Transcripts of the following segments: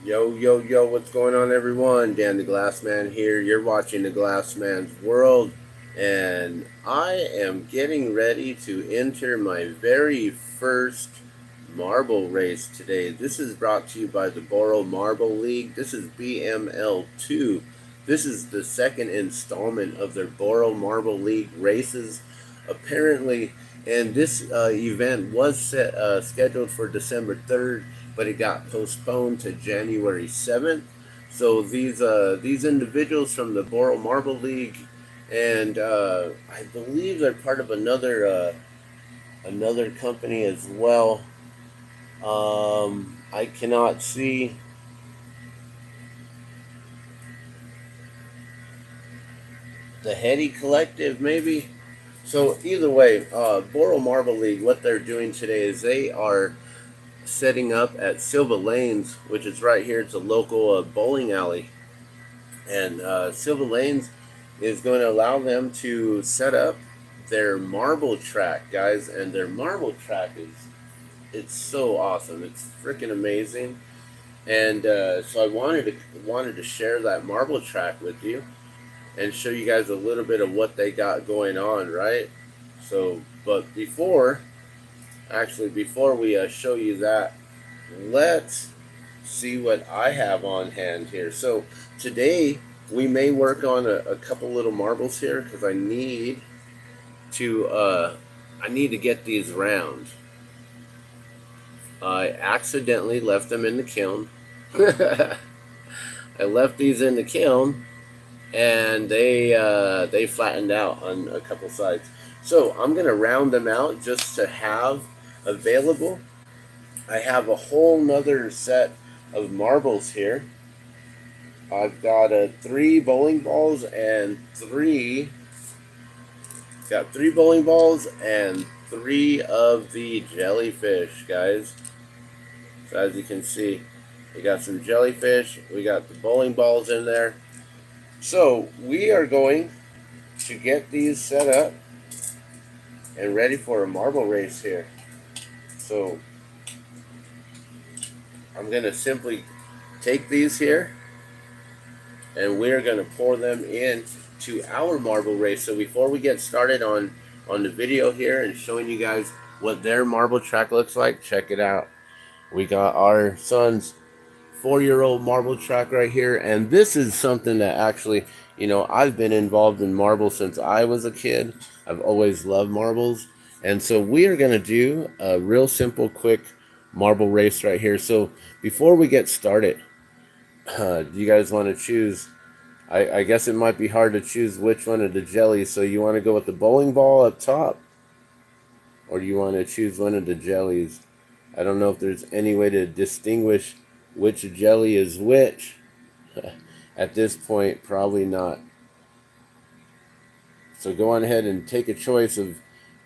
Yo, yo, yo, what's going on, everyone? Dan the Glassman here. You're watching the Glassman's World, and I am getting ready to enter my very first marble race today. This is brought to you by the Boro Marble League. This is BML2. This is the second installment of their Boro Marble League races, apparently. And this event was scheduled for December 3rd, but it got postponed to January 7th. So these individuals from the Boro Marble League, and I believe they're part of another company as well. I cannot see the Hetty Collective, maybe. So either way, Boro Marble League, what they're doing today is they are setting up at Silva Lanes, which is right here. It's a local bowling alley, and Silva Lanes is going to allow them to set up their marble track, guys. And their marble track it's so awesome. It's freaking amazing. And so I wanted to share that marble track with you and show you guys a little bit of what they got going on, right? So, but before we show you that, let's see what I have on hand here. So today we may work on a couple little marbles here because I need to get these round. I accidentally left them in the kiln. I left these in the kiln, and they flattened out on a couple sides. So I'm gonna round them out just to have available. I have a whole nother set of marbles here. I've got three bowling balls and three of the jellyfish, guys. So as you can see, we got some jellyfish, we got the bowling balls in there. So we are going to get these set up and ready for a marble race here. So I'm going to simply take these here, and we're going to pour them in to our marble race. So before we get started on the video here and showing you guys what their marble track looks like, check it out. We got our son's 4-year-old marble track right here, and this is something that actually, I've been involved in marbles since I was a kid. I've always loved marbles, and so we are going to do a real simple, quick marble race right here. So before we get started, do you guys want to choose? I guess it might be hard to choose which one of the jellies. So you want to go with the bowling ball up top, or do you want to choose one of the jellies? I don't know if there's any way to distinguish which jelly is which. At this point, probably not. So go on ahead and take a choice of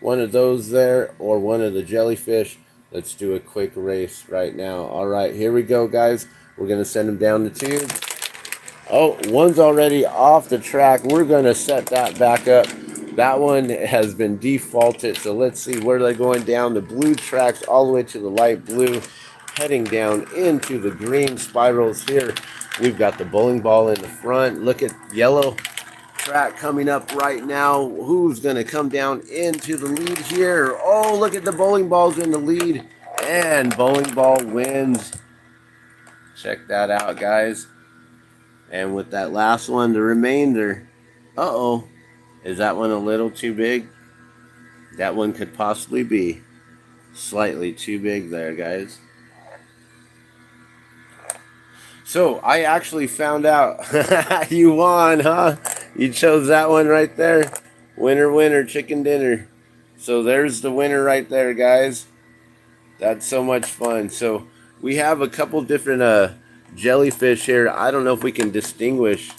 one of those there or one of the jellyfish. Let's do a quick race right now. All right, here we go, guys. We're going to send them down the tube. Oh, one's already off the track. We're going to set that back up. That one has been defaulted. So let's see where they're going down. The blue tracks all the way to the light blue, heading down into the green spirals here. We've got the bowling ball in the front. Look at yellow track coming up right now. Who's going to come down into the lead here? Oh, look at the bowling balls in the lead. And bowling ball wins. Check that out, guys. And with that last one, the remainder. Uh-oh. Is that one a little too big? That one could possibly be slightly too big there, guys. So I actually found out you won, huh? You chose that one right there. Winner, winner, chicken dinner. So there's the winner right there, guys. That's so much fun. So we have a couple different jellyfish here. I don't know if we can distinguish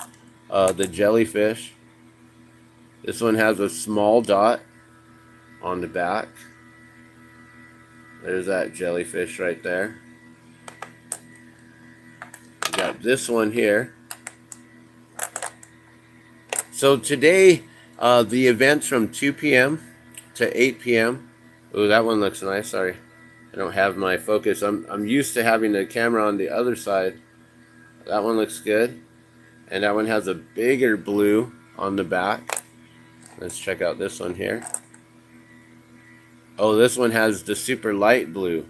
the jellyfish. This one has a small dot on the back. There's that jellyfish right there. We got this one here. So today, the event's from 2 p.m. to 8 p.m. Oh, that one looks nice. Sorry, I don't have my focus. I'm used to having the camera on the other side. That one looks good. And that one has a bigger blue on the back. Let's check out this one here. Oh, this one has the super light blue.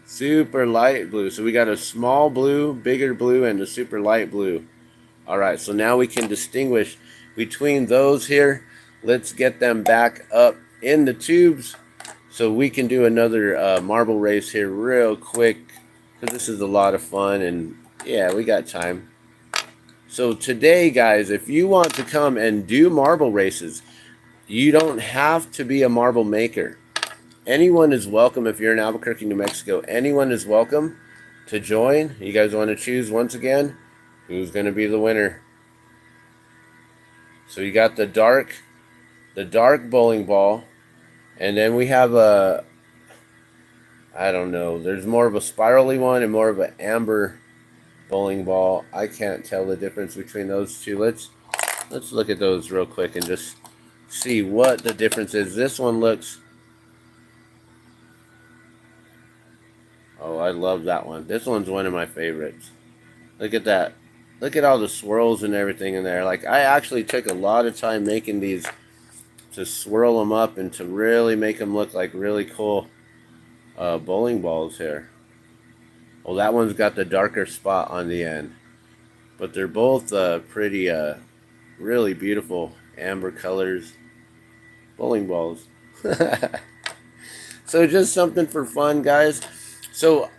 Super light blue. So we got a small blue, bigger blue, and the super light blue. All right, so now we can distinguish between those here. Let's get them back up in the tubes so we can do another marble race here real quick, because this is a lot of fun, and yeah, we got time. So today, guys, if you want to come and do marble races, you don't have to be a marble maker. Anyone is welcome. If you're in Albuquerque, New Mexico, anyone is welcome to join. You guys want to choose once again who's going to be the winner? So you got the dark bowling ball, and then we have a, I don't know, there's more of a spirally one and more of an amber bowling ball. I can't tell the difference between those two. Let's look at those real quick and just see what the difference is. This one looks, oh, I love that one. This one's one of my favorites. Look at that. Look at all the swirls and everything in there. Like, I actually took a lot of time making these to swirl them up and to really make them look like really cool bowling balls here. Well, that one's got the darker spot on the end. But they're both pretty, really beautiful amber colors bowling balls. So just something for fun, guys. So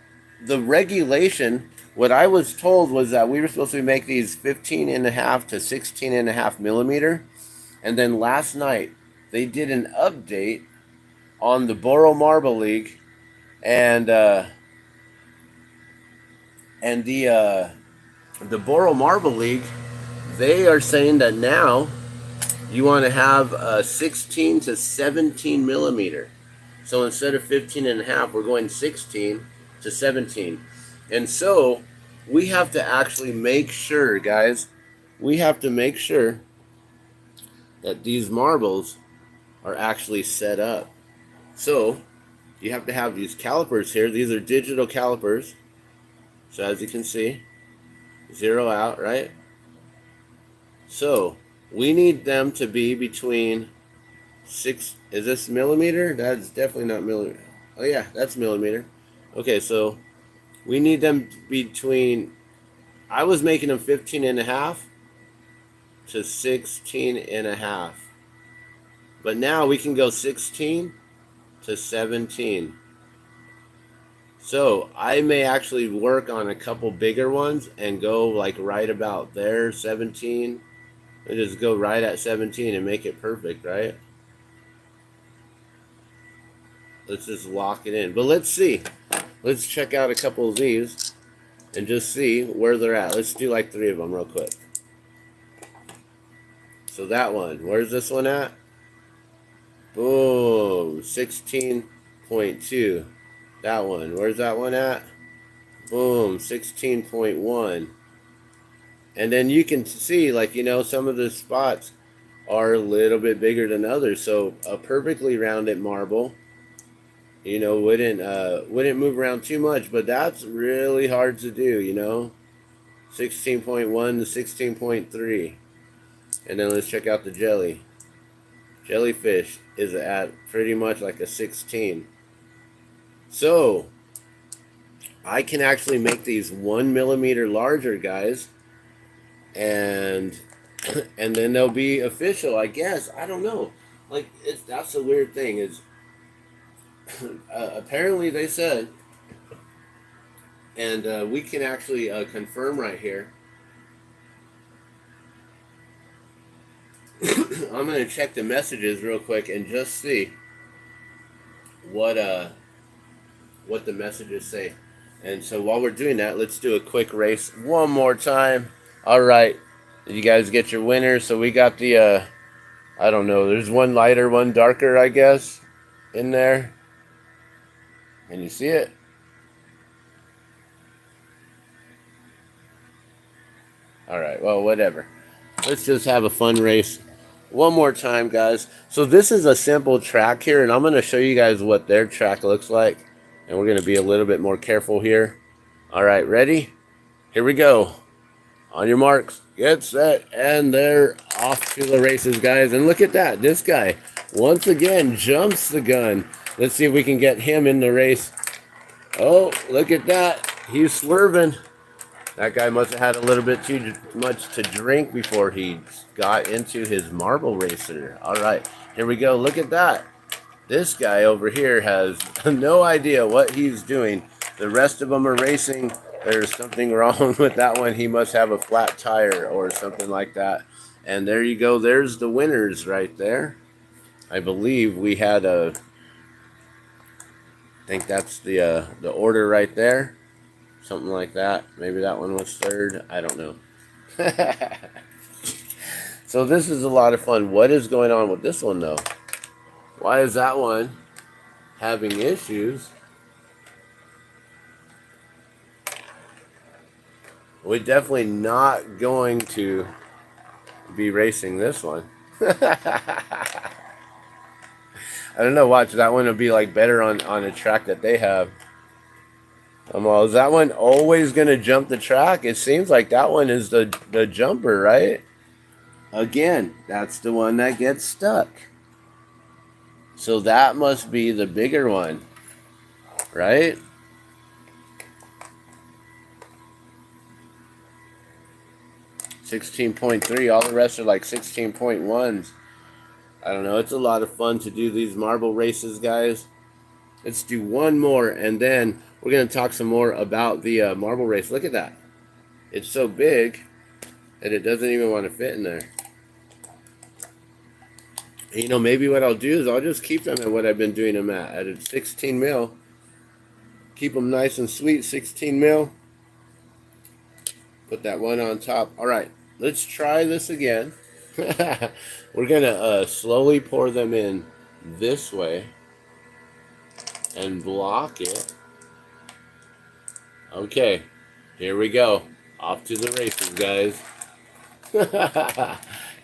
the regulation, what I was told was that we were supposed to make these 15.5 to 16.5 millimeter. And then last night, they did an update on the Boro Marble League, and the Boro Marble League, they are saying that now you want to have a 16 to 17 millimeter. So instead of 15.5, we're going 16 to 17. And so we have to actually make sure, guys, we have to make sure that these marbles are actually set up. So you have to have these calipers here. These are digital calipers. So as you can see, zero out, right? So we need them to be between 6, is this millimeter? That's definitely not millimeter. Oh yeah, that's millimeter. Okay, so we need them between, I was making them 15.5 to 16.5. But now we can go 16 to 17. So I may actually work on a couple bigger ones and go like right about there, 17. And just go right at 17 and make it perfect, right? Let's just lock it in. But let's see. Let's check out a couple of these and just see where they're at. Let's do like 3 of them real quick. So that one, where's this one at? Boom, 16.2. That one, where's that one at? Boom, 16.1. And then you can see, like, you know, some of the spots are a little bit bigger than others. So a perfectly rounded marble, you know, wouldn't move around too much, but that's really hard to do, you know. 16.1 to 16.3. And then let's check out the jelly. Jellyfish is at pretty much like a 16. So I can actually make these 1 millimeter larger, guys, and then they'll be official, I guess. I don't know. Like, that's a weird thing. Is apparently they said, and we can actually confirm right here. I'm gonna check the messages real quick and just see what the messages say. And so while we're doing that, let's do a quick race one more time. All right, you guys get your winners. So we got the I don't know, there's one lighter, one darker, I guess, in there. Can you see it? All right, well, whatever. Let's just have a fun race one more time, guys. So this is a simple track here, and I'm going to show you guys what their track looks like. And we're going to be a little bit more careful here. All right, ready? Here we go. On your marks, get set, and they're off to the races, guys. And look at that. This guy, once again, jumps the gun. Let's see if we can get him in the race. Oh, look at that. He's swerving. That guy must have had a little bit too much to drink before he got into his marble racer. All right, here we go. Look at that. This guy over here has no idea what he's doing. The rest of them are racing. There's something wrong with that one. He must have a flat tire or something like that. And there you go. There's the winners right there. I believe we had I think that's the order right there. Something like that. Maybe that one was third. I don't know. So this is a lot of fun. What is going on with this one, though? Why is that one having issues? We're definitely not going to be racing this one. I don't know. Watch, that one will be like better on a track that they have. Well, is that one always going to jump the track? It seems like that one is the jumper, right? Again, that's the one that gets stuck. So that must be the bigger one, right? $16.3. All the rest are like 16.1s. I don't know. It's a lot of fun to do these marble races, guys. Let's do one more, and then we're going to talk some more about the marble race. Look at that. It's so big that it doesn't even want to fit in there. You know, maybe what I'll do is I'll just keep them at what I've been doing them at a 16 mil. Keep them nice and sweet, 16 mil. Put that one on top. All right, let's try this again. We're going to slowly pour them in this way and block it. Okay, here we go. Off to the races, guys.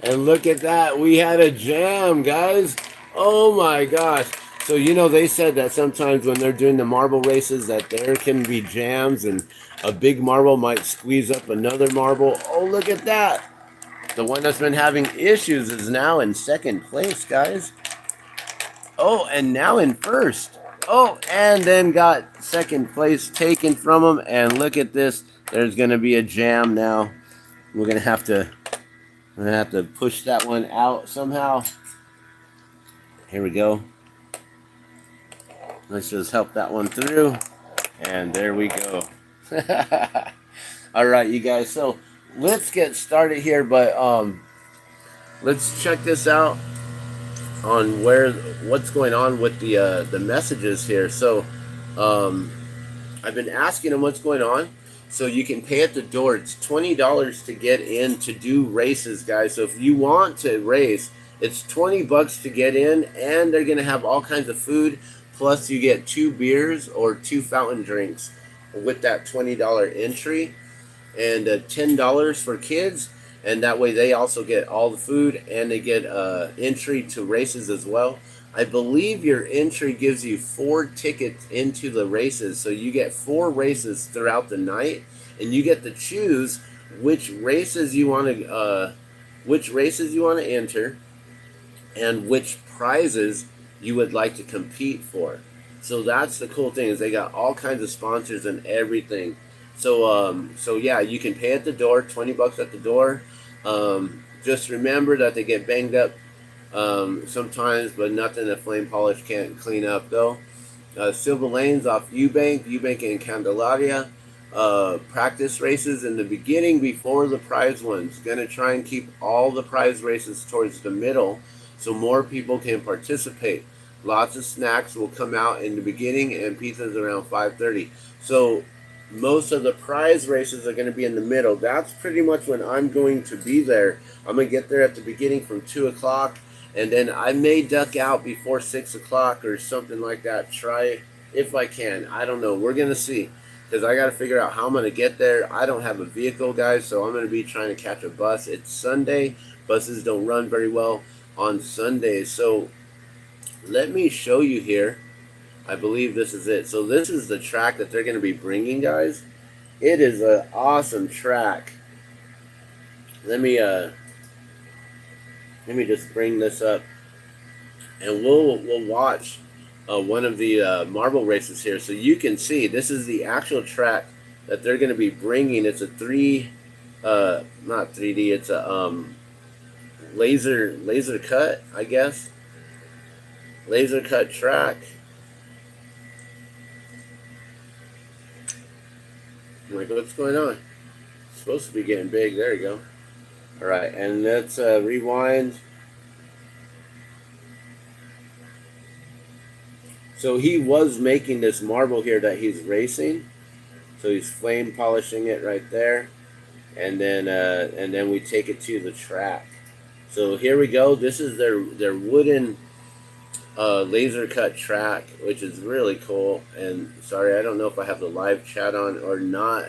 And look at that. We had a jam, guys. Oh my gosh. So, you know, they said that sometimes when they're doing the marble races that there can be jams and a big marble might squeeze up another marble. Oh, look at that. The one that's been having issues is now in second place, guys. Oh, and now in first. Oh, and then got second place taken from him. And look at this. There's going to be a jam now. We're going to have to push that one out somehow. Here we go. Let's just help that one through. And there we go. All right, you guys. So let's get started here. But let's check this out on what's going on with the messages here. So I've been asking them what's going on. So you can pay at the door. It's $20 to get in to do races, guys. So if you want to race, it's $20 to get in, and they're gonna have all kinds of food. Plus, you get 2 beers or 2 fountain drinks with that $20 entry, and $10 for kids. And that way, they also get all the food, and they get entry to races as well. I believe your entry gives you 4 tickets into the races, so you get 4 races throughout the night, and you get to choose which races you want to enter, and which prizes you would like to compete for. So that's the cool thing, is they got all kinds of sponsors and everything. So yeah, you can pay at the door, $20 at the door. Just remember that they get banged up sometimes, but nothing that Flame Polish can't clean up, though. Silver Lanes off Eubank and Candelaria. Practice races in the beginning before the prize ones. Gonna try and keep all the prize races towards the middle so more people can participate. Lots of snacks will come out in the beginning, and pizzas around 5:30. So most of the prize races are going to be in the middle. That's pretty much when I'm going to be there. I'm going to get there at the beginning from 2 o'clock, and then I may duck out before 6 o'clock or something like that. Try if I can. I don't know. We're going to see, because I got to figure out how I'm going to get there. I don't have a vehicle, guys, so I'm going to be trying to catch a bus. It's Sunday. Buses don't run very well on Sundays. So let me show you here. I believe this is it. So this is the track that they're going to be bringing, guys. It is an awesome track. let me just bring this up, and we'll watch one of the marble races here, so you can see this is the actual track that they're going to be bringing. It's a not 3D. It's a laser cut, I guess. Laser cut track. I'm like, what's going on? It's supposed to be getting big. There you go. All right, and let's rewind. So he was making this marble here that he's racing. So he's flame polishing it right there, and then we take it to the track. So here we go. This is their wooden laser cut track, which is really cool. And sorry, I don't know if I have the live chat on or not,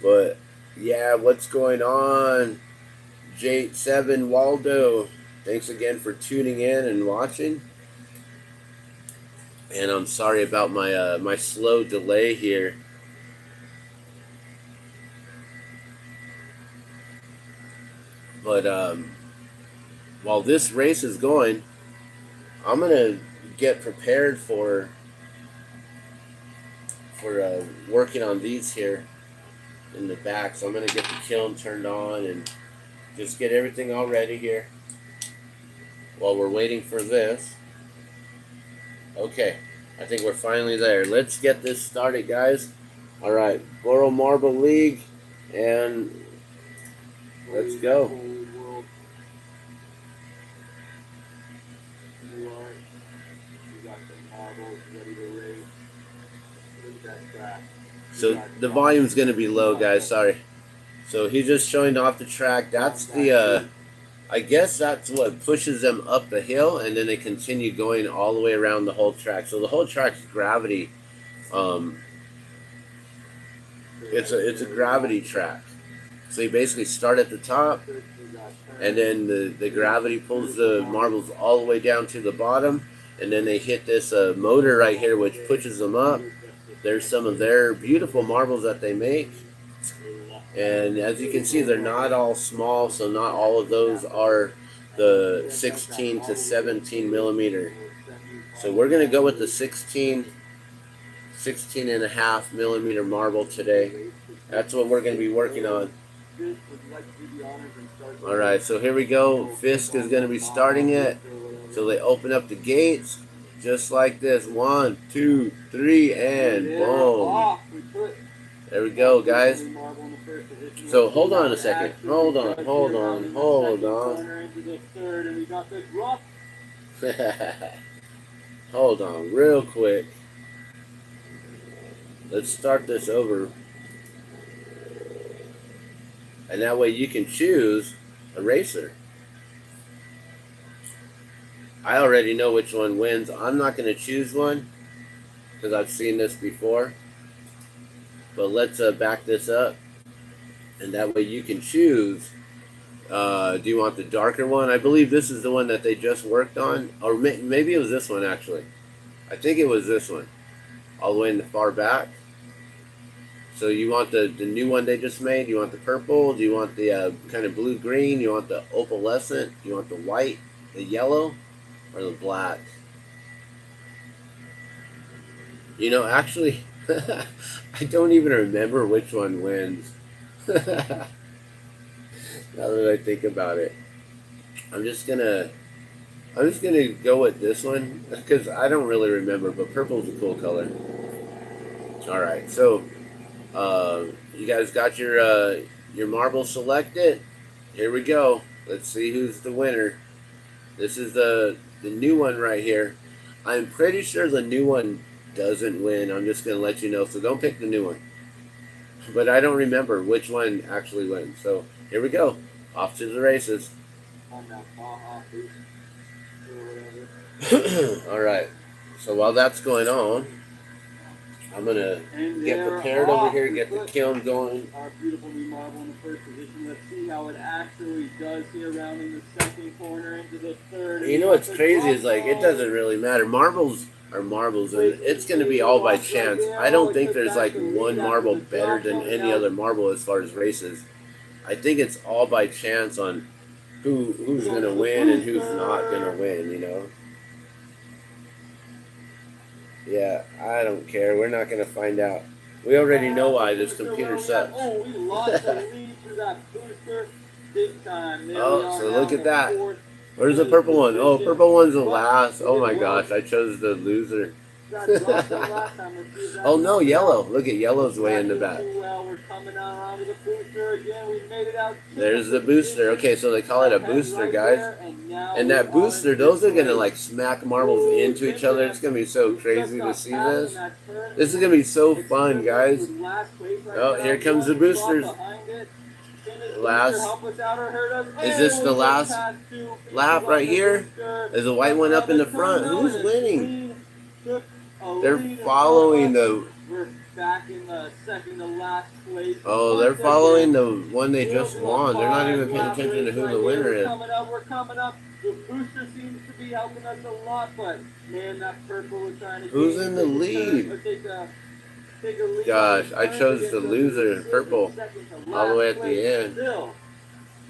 but yeah, what's going on? J7 Waldo, thanks again for tuning in and watching. And I'm sorry about my my slow delay here. But while this race is going, I'm gonna get prepared for working on these here in the back. So I'm gonna get the kiln turned on and just get everything all ready here while we're waiting for this. Okay, I think we're finally there. Let's get this started, guys. All right, Boro Marble League, and let's go. So the volume's going to be low, guys. Sorry. So he's just showing off the track. That's the, I guess that's what pushes them up the hill, and then they continue going all the way around the whole track. So the whole track's gravity. It's a gravity track. So you basically start at the top, and then the gravity pulls the marbles all the way down to the bottom, and then they hit this motor right here, which pushes them up. There's some of their beautiful marbles that they make. And as you can see, they're not all small, so not all of those are the 16 to 17 millimeter. So we're going to go with the 16 and a half millimeter marble today. That's what we're going to be working on. All right, so here we go. Fisk is going to be starting it. So they open up the gates just like this. 1, 2, 3, and boom. There we go, guys. So hold on a second. Hold on. Hold on real quick. Let's start this over. And that way you can choose a racer. I already know which one wins. I'm not going to choose one because I've seen this before. But let's back this up. And that way you can choose. Do you want the darker one? I believe this is the one that they just worked on. Or maybe it was this one, actually. I think it was this one. All the way in the far back. So you want the new one they just made? You want the purple? Do you want the kind of blue-green? You want the opalescent? You want the white, the yellow, or the black? You know, actually, I don't even remember which one wins. Now that I think about it, I'm just gonna go with this one because I don't really remember. But purple's a cool color. All right, so you guys got your marble selected. Here we go. Let's see who's the winner. This is the new one right here. I'm pretty sure the new one doesn't win. I'm just gonna let you know. So don't pick the new one. But I don't remember which one actually wins. So here we go. Off to the races. All right. So while that's going on, I'm going to get prepared over here, get the kiln going. Our beautiful new marble in the first position. Let's see how it actually does here, rounding the second corner into the third. You know what's crazy is, like, it doesn't really matter. Marbles are marbles, and it's going to be all by chance. I don't think there's, like, one marble better than any other marble as far as races. I think it's all by chance on who's gonna win and who's not gonna win. You know. Yeah, I don't care. We're not gonna find out. We already know why this computer sucks. Oh, we lost the lead to that booster big time. There we Oh, are so now look in at that. fourth Where's the purple one? Oh, purple one's the last. Oh my gosh, I chose the loser. Oh no, yellow. Look at yellow's way in the back. We're coming out onto the booster again. We made it out. There's the booster. Okay, so they call it a booster, guys. And that booster, those are gonna like smack marbles into each other. It's gonna be so crazy to see this. This is gonna be so fun, guys. Oh, here comes the booster. Last. Is this the last lap right here? There's a white one up in the front. Who's winning? They're following the. We're back in the second to last place. Oh, they're following the one they just won. They're not even paying attention to who the winner is. We're coming up. The booster seems to be helping us a lot, but man, that purple is trying to. Who's in the lead? Gosh, I chose the loser, purple, all the way at the end.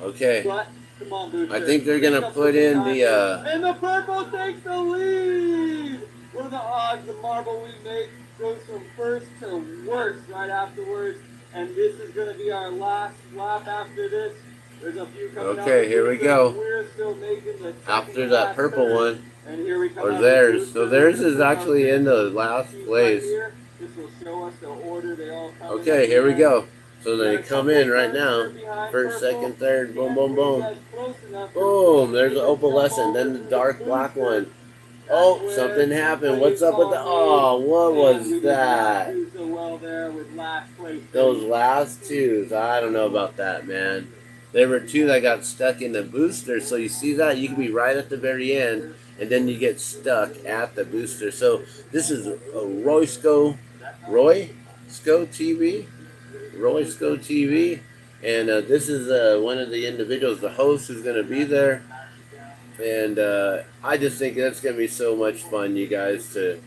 Okay. Come on, booster. I think they're gonna put in the. And the purple takes the lead. What are the odds the marble we make goes from first to worst right afterwards? And this is going to be our last lap after this. There's a few coming out. Okay, here we go. We're still making the After that purple turn. one, And here we come or out theirs. the So theirs is actually in the last place. This will show us the order they all come in. Okay, here we go. So they come in right now. First, second, third, boom, boom, boom. Boom, there's the opalescent, then the dark black one. Oh, something happened. What's up with the... Oh, what was that? Those last twos. I don't know about that, man. There were two that got stuck in the booster. So you see that? You can be right at the very end, and then you get stuck at the booster. So this is a Royco TV. Royco TV. And this is one of the individuals, the host, who's going to be there. And I just think that's going to be so much fun, you guys, to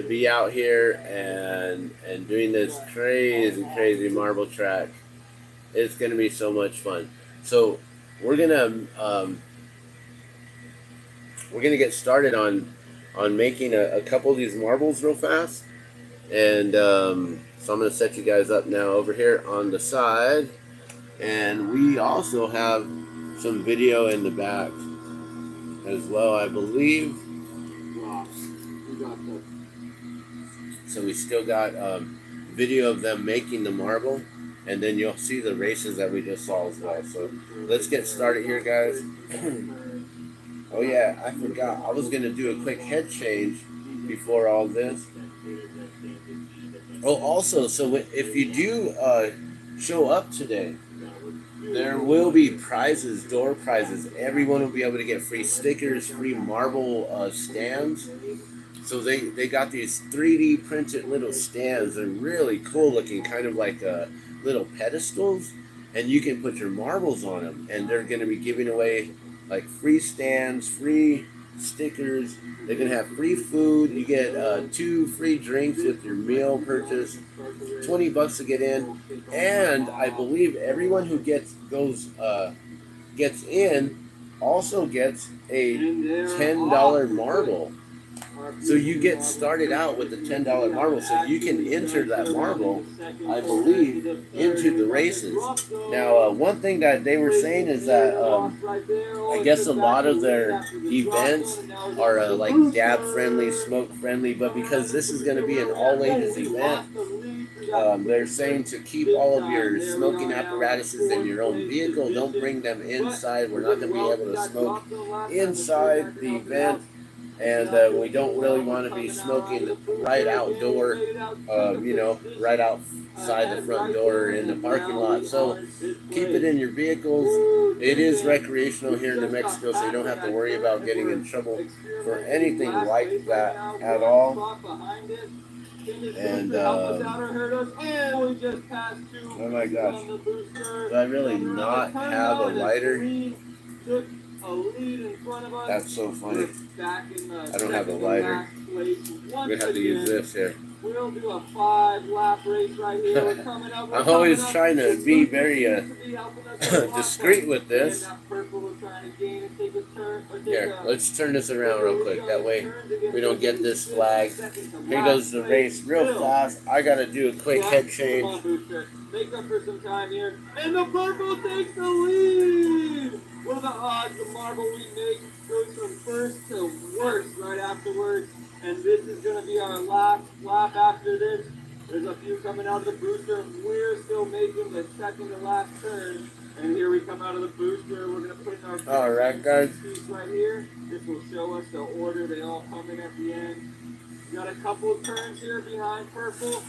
be out here and doing this crazy marble track. It's going to be so much fun. So we're gonna get started on making a couple of these marbles real fast. And so I'm going to set you guys up now over here on the side. And we also have some video in the back as well, I believe. So we still got video of them making the marble, and then you'll see the races that we just saw as well. So let's get started here, guys. Oh yeah, I forgot. I was gonna do a quick head change before all this. Oh, also, so if you do show up today, there will be prizes, door prizes. Everyone will be able to get free stickers, free marble stands. So they got these 3D printed little stands. They're really cool looking, kind of like little pedestals. And you can put your marbles on them. And they're going to be giving away like free stands, free stickers. They're going to have free food. You get 2 free drinks with your meal purchase. $20 to get in. And I believe everyone who gets in also gets a $10 marble. So you get started out with the $10 marble, so you can enter that marble, I believe, into the races. Now, one thing that they were saying is that I guess a lot of their events are like dab friendly, smoke friendly, but because this is going to be an all ages event, they're saying to keep all of your smoking apparatuses in your own vehicle. Don't bring them inside. We're not going to be able to smoke inside the event. And we don't really want to be smoking right outdoor, right outside the front door or in the parking lot. So keep it in your vehicles. It is recreational here in New Mexico, so you don't have to worry about getting in trouble for anything like that at all. And oh my gosh, do I really not have a lighter? That's so funny. I don't have a lighter. We have to use this here. We'll do a 5-lap race right here. We're coming up. I'm always trying to be very discreet with this. Here, let's turn this around real quick. That way we don't get this flag. Here goes the race real fast. I got to do a quick head change. Make up for some time here. And the purple takes the lead. What are the odds the marble we make goes from first to worst right afterwards? And this is going to be our last lap after this. There's a few coming out of the booster. We're still making the second to last turn. And here we come out of the booster. We're going to put in our all right, guys. piece right here. This will show us the order they all come in at the end. We got a couple of turns here behind purple.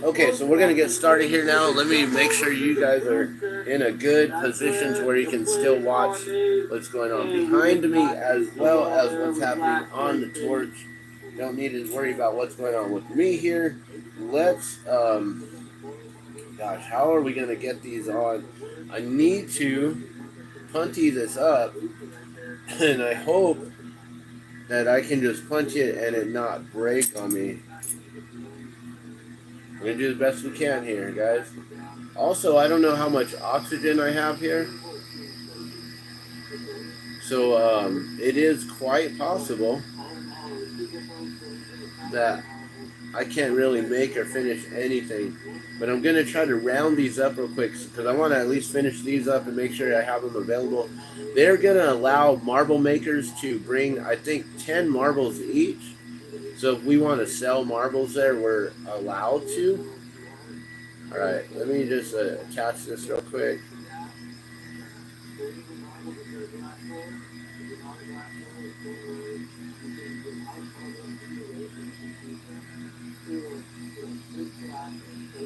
Okay, so we're going to get started here now. Let me make sure you guys are in a good position to where you can still watch what's going on behind me as well as what's happening on the torch. Don't need to worry about what's going on with me here. Let's, gosh, how are we going to get these on? I need to punty this up, and I hope that I can just punch it and it not break on me. We're going to do the best we can here, guys. Also, I don't know how much oxygen I have here. So, it is quite possible that I can't really make or finish anything. But I'm going to try to round these up real quick because I want to at least finish these up and make sure I have them available. They're going to allow marble makers to bring, I think, 10 marbles each. So if we want to sell marbles there, we're allowed to. All right, let me just attach this real quick.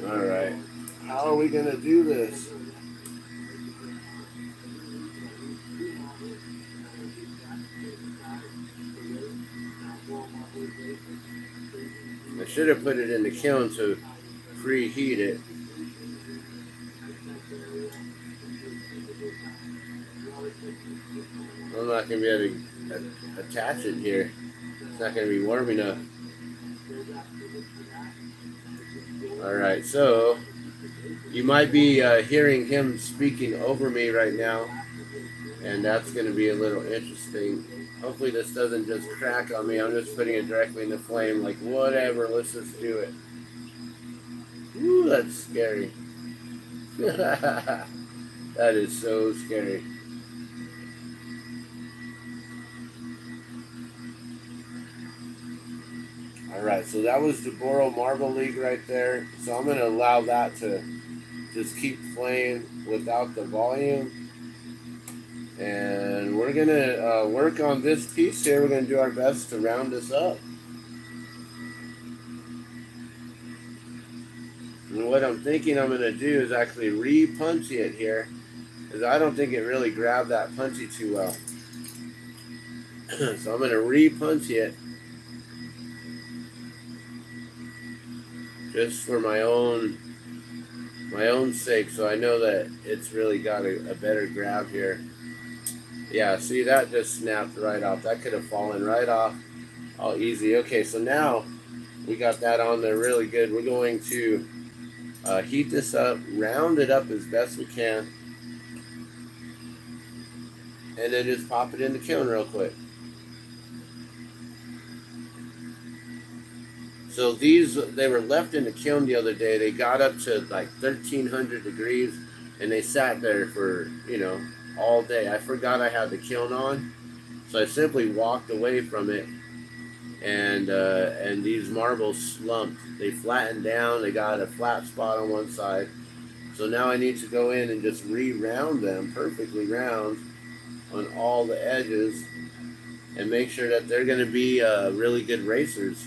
All right, how are we going to do this? I should have put it in the kiln to preheat it. I'm not going to be able to attach it here. It's not going to be warm enough. Alright, so you might be hearing him speaking over me right now. And that's going to be a little interesting. Hopefully this doesn't just crack on me. I'm just putting it directly in the flame. Like, whatever, let's just do it. Ooh, that's scary. That is so scary. Alright, so that was the Boro Marble League right there. So I'm going to allow that to just keep playing without the volume. And we're going to work on this piece here. We're going to do our best to round this up. And what I'm thinking I'm going to do is actually re-punchy it here. Because I don't think it really grabbed that punchy too well. So I'm going to re-punchy it. Just for my own sake. So I know that it's really got a better grab here. Yeah, see, that just snapped right off. That could have fallen right off. All easy. Okay, so now we got that on there really good. We're going to heat this up, round it up as best we can, and then just pop it in the kiln real quick. So these, they were left in the kiln the other day. They got up to like 1,300 degrees, and they sat there for, all day. I forgot I had the kiln on, so I simply walked away from it, and these marbles slumped. They flattened down. They got a flat spot on one side. So now I need to go in and just re-round them perfectly round on all the edges and make sure that they're going to be really good racers.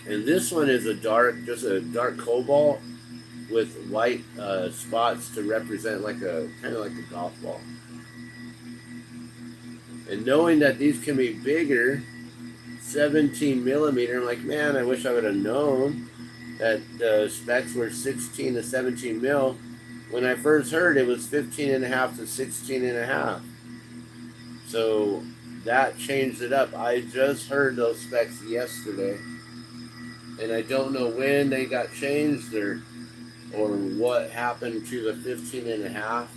And this one is just a dark cobalt with white spots to represent kind of like a golf ball. And knowing that these can be bigger, 17 millimeter, I'm like, man, I wish I would have known that the specs were 16 to 17 mil. When I first heard it was 15 and a half to 16 and a half. So that changed it up. I just heard those specs yesterday, and I don't know when they got changed or what happened to the 15 and a half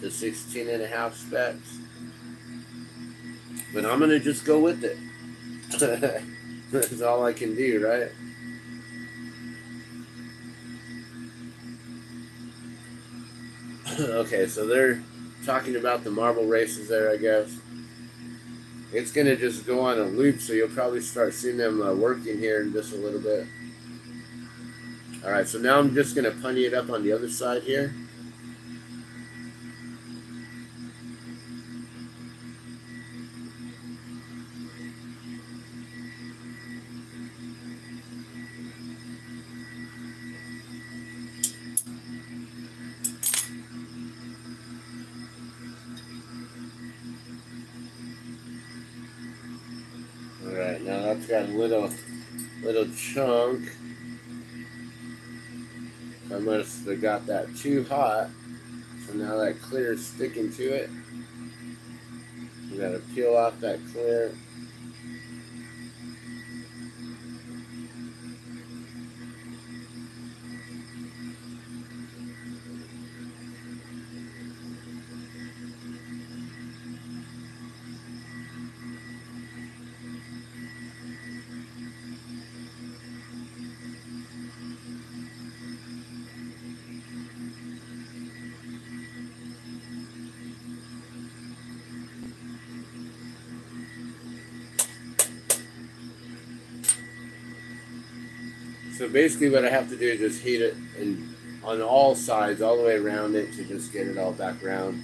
to 16 and a half specs. But I'm going to just go with it. That's all I can do, right? Okay, so they're talking about the marble races there, I guess. It's going to just go on a loop, so you'll probably start seeing them working here in just a little bit. All right, so now I'm just going to punny it up on the other side here. All right, now that's got a little chunk. I must have got that too hot. So now that clear is sticking to it. You got to peel off that clear. So basically what I have to do is just heat it and on all sides, all the way around it to just get it all back around.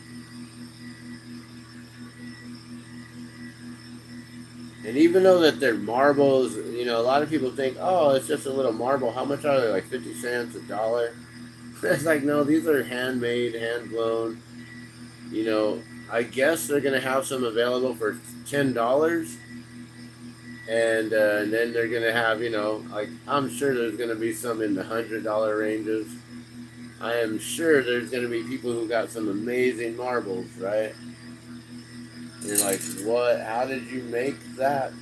And even though that they're marbles, you know, a lot of people think, oh, it's just a little marble. How much are they? Like 50 cents, $1? It's like, no, these are handmade, hand blown. You know, I guess they're going to have some available for $10. And then they're going to have, you know, like, I'm sure there's going to be some in the $100 ranges. I am sure there's going to be people who got some amazing marbles, right? And you're like, what? How did you make that?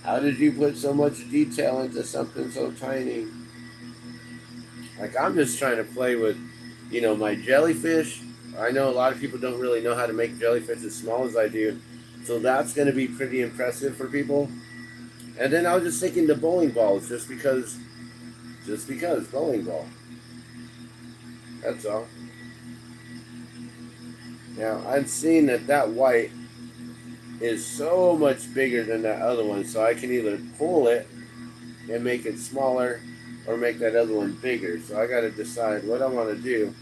How did you put so much detail into something so tiny? Like, I'm just trying to play with, you know, my jellyfish. I know a lot of people don't really know how to make jellyfish as small as I do. So that's going to be pretty impressive for people. And then I was just thinking the bowling balls, just because bowling ball. That's all. Now, I'm seeing that white is so much bigger than that other one, so I can either pull it and make it smaller or make that other one bigger. So I got to decide what I want to do,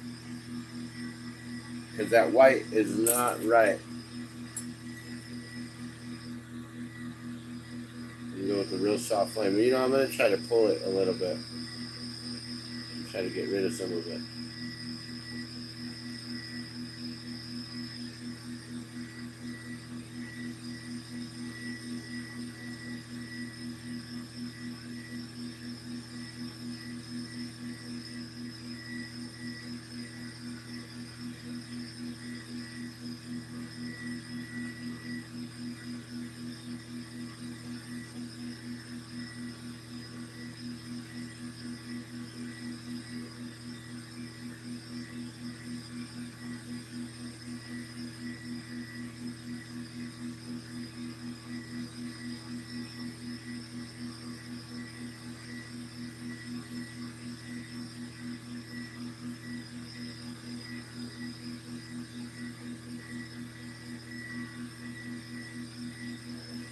because that white is not right. You go with the real soft flame. But, you know, I'm going to try to pull it a little bit. Try to get rid of some of it.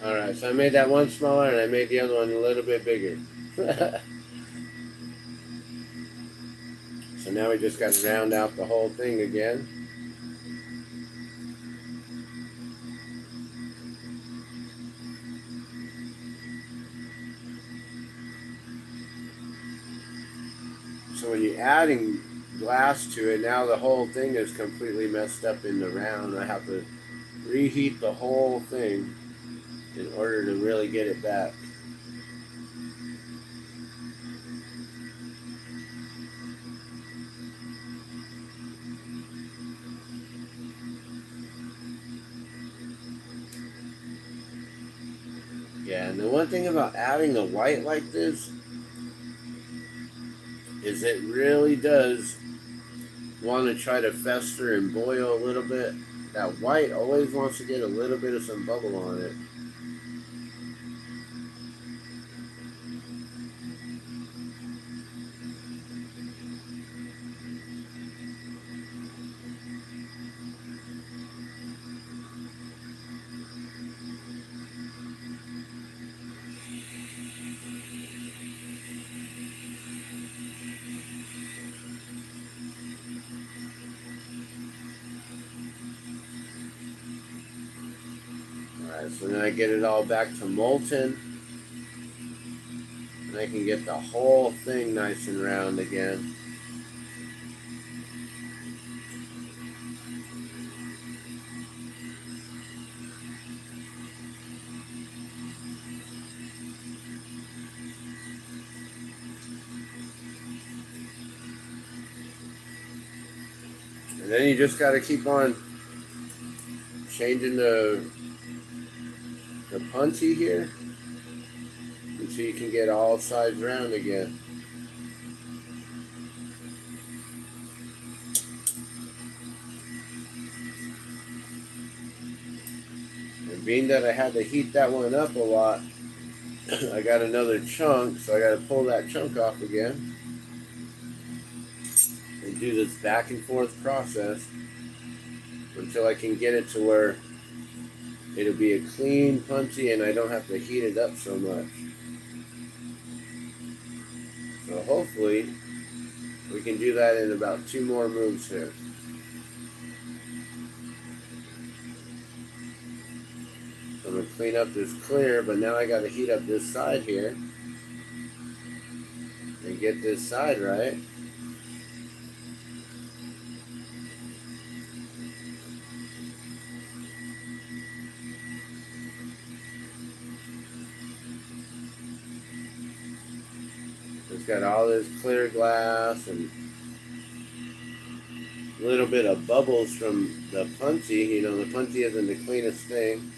Alright, so I made that one smaller and I made the other one a little bit bigger. So now we just got to round out the whole thing again. So when you're adding glass to it, now the whole thing is completely messed up in the round. I have to reheat the whole thing in order to really get it back. And the one thing about adding a white like this is it really does want to try to fester and boil a little bit. That white always wants to get a little bit of some bubble on it. Alright, so then I get it all back to molten. And I can get the whole thing nice and round again. And then you just got to keep on changing the punchy here until you can get all sides round again. And being that I had to heat that one up a lot, I got another chunk, so I got to pull that chunk off again and do this back and forth process until I can get it to where it'll be a clean punchy and I don't have to heat it up so much. So hopefully we can do that in about 2 more moves here. So I'm going to clean up this clear, but now I got to heat up this side here and get this side right. It's got all this clear glass and a little bit of bubbles from the punchy. You know, the punchy isn't the cleanest thing.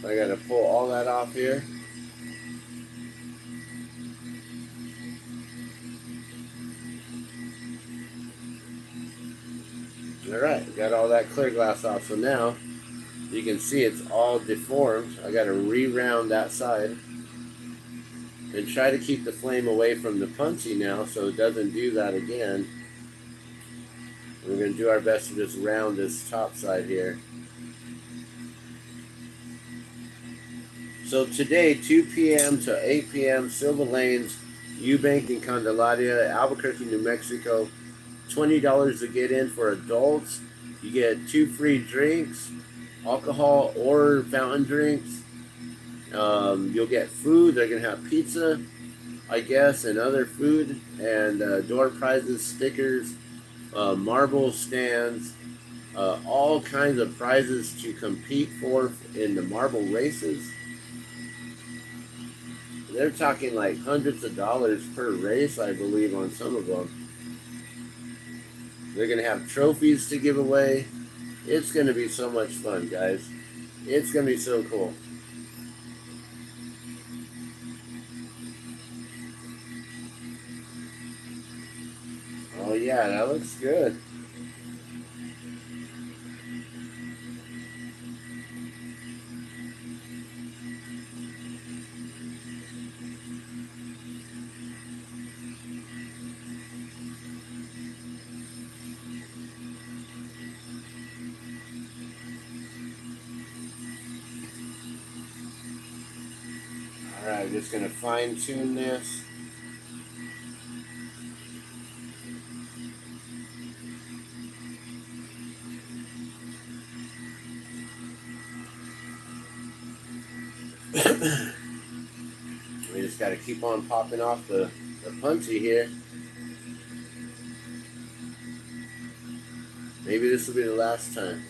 I got to pull all that off here. Alright, got all that clear glass off. So now you can see it's all deformed. I got to re-round that side and try to keep the flame away from the punchy now so it doesn't do that again. We're going to do our best to just round this top side here. So today, 2 p.m. to 8 p.m., Silver Lanes, Eubank in Candelaria, Albuquerque, New Mexico. $20 to get in for adults. You get 2 free drinks, alcohol or fountain drinks. You'll get food. They're going to have pizza, I guess, and other food, and door prizes, stickers, marble stands, all kinds of prizes to compete for in the marble races. They're talking like hundreds of dollars per race, I believe, on some of them. They're going to have trophies to give away. It's going to be so much fun, guys. It's going to be so cool. Oh yeah, that looks good. Alright, just going to fine tune this. We just got to keep on popping off the punchy here. Maybe this will be the last time.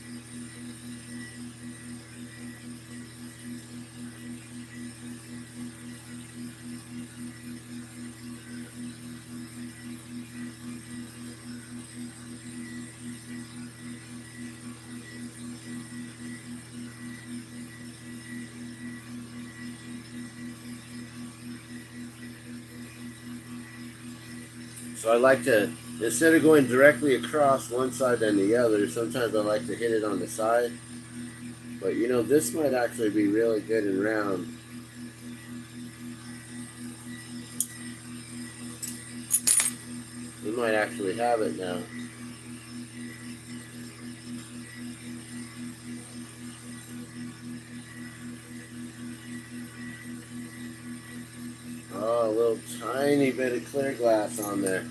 So I like to, instead of going directly across one side and the other, sometimes I like to hit it on the side. But you know, this might actually be really good and round. We might actually have it now. Oh, a little tiny bit of clear glass on there.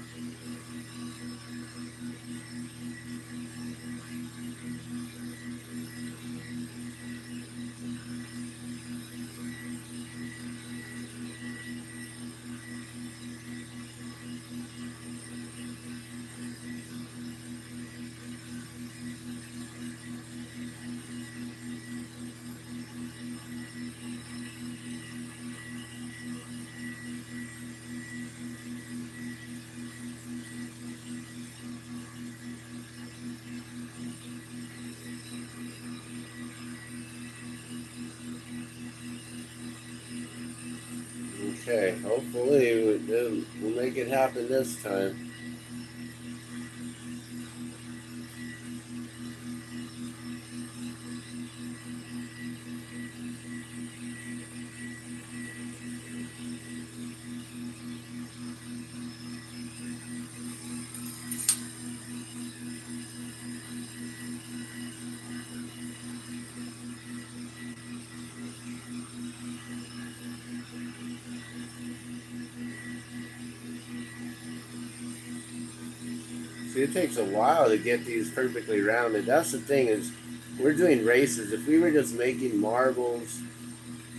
Okay, hopefully we'll make it happen this time. See, it takes a while to get these perfectly rounded. That's the thing is, we're doing races. If we were just making marbles,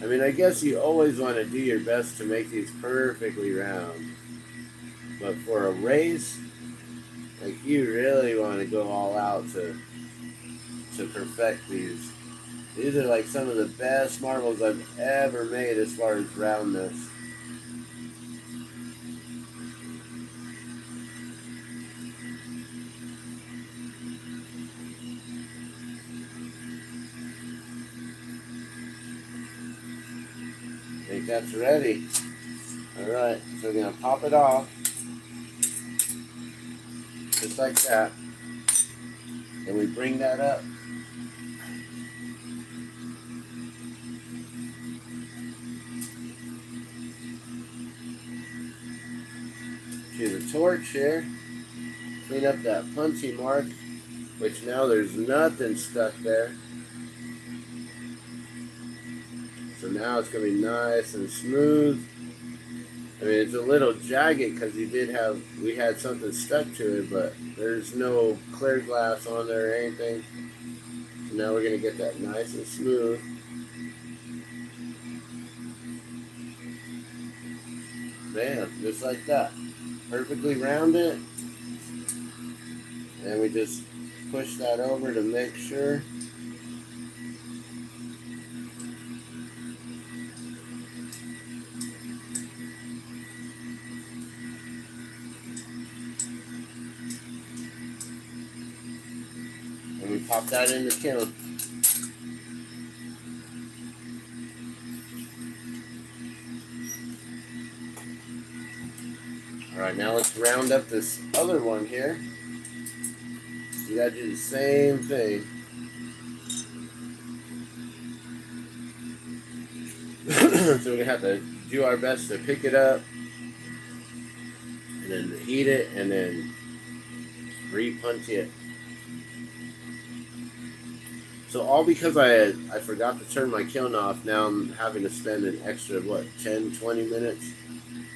I mean, I guess you always want to do your best to make these perfectly round. But for a race, like you really want to go all out to perfect these. These are like some of the best marbles I've ever made as far as roundness. I think that's ready. Alright, so we're going to pop it off. Just like that. And we bring that up. To the torch here. Clean up that punchy mark, which now there's nothing stuck there. So now it's going to be nice and smooth. I mean, it's a little jagged because we had something stuck to it, but there's no clear glass on there or anything. So now we're going to get that nice and smooth. Bam, just like that. Perfectly rounded. And we just push that over to make sure. And we pop that in the kiln. Alright, now let's round up this other one here. You gotta do the same thing. So we're gonna have to do our best to pick it up and then heat it and then re-punch it. So all because I forgot to turn my kiln off, now I'm having to spend an extra, 10, 20 minutes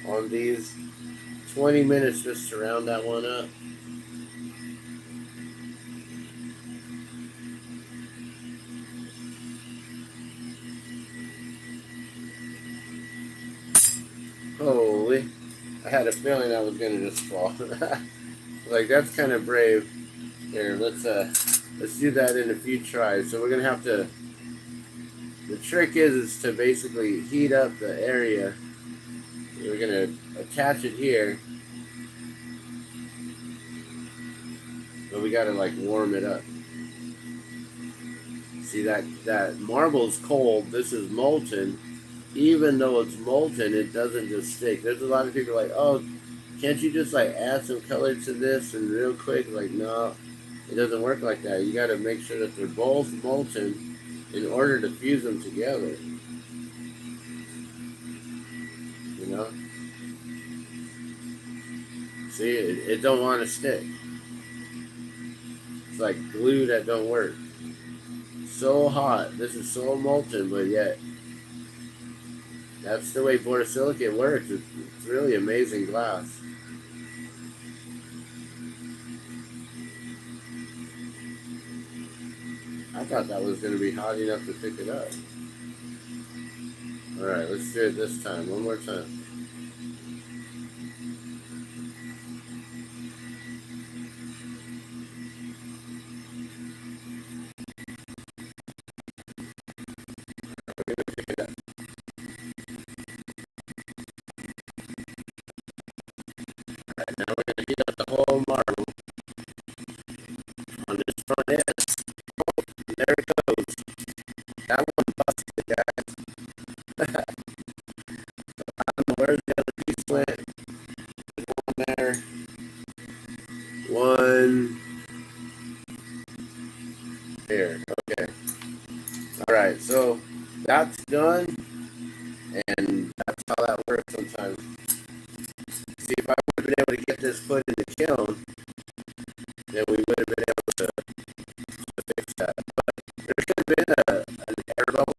on these. 20 minutes just to round that one up. Holy, I had a feeling I was gonna just fall. Like, that's kind of brave. Here, let's do that in a few tries. So we're gonna have to, the trick is to basically heat up the area. We're gonna attach it here, but we gotta like warm it up. See, that marble's cold, this is molten. Even though it's molten, it doesn't just stick. There's a lot of people like, oh, can't you just like add some color to this and real quick? Like, no, it doesn't work like that. You got to make sure that they're both molten in order to fuse them together. You know? See, it don't want to stick. It's like glue that don't work. So hot. This is so molten, but yet that's the way borosilicate works. It's really amazing glass. I thought that was going to be hot enough to pick it up. All right, let's do it this time. One more time. We're going to pick it up. All right, now we're going to heat up the whole marble on this front edge. Oh, there it goes. That one busted, guys. I don't know where the other piece went. One there. One here. Okay. All right, so that's done, and that's how that works sometimes. See, if I would have been able to get this put in the kiln, then we would have been able to fix that. But there should have been an air bubble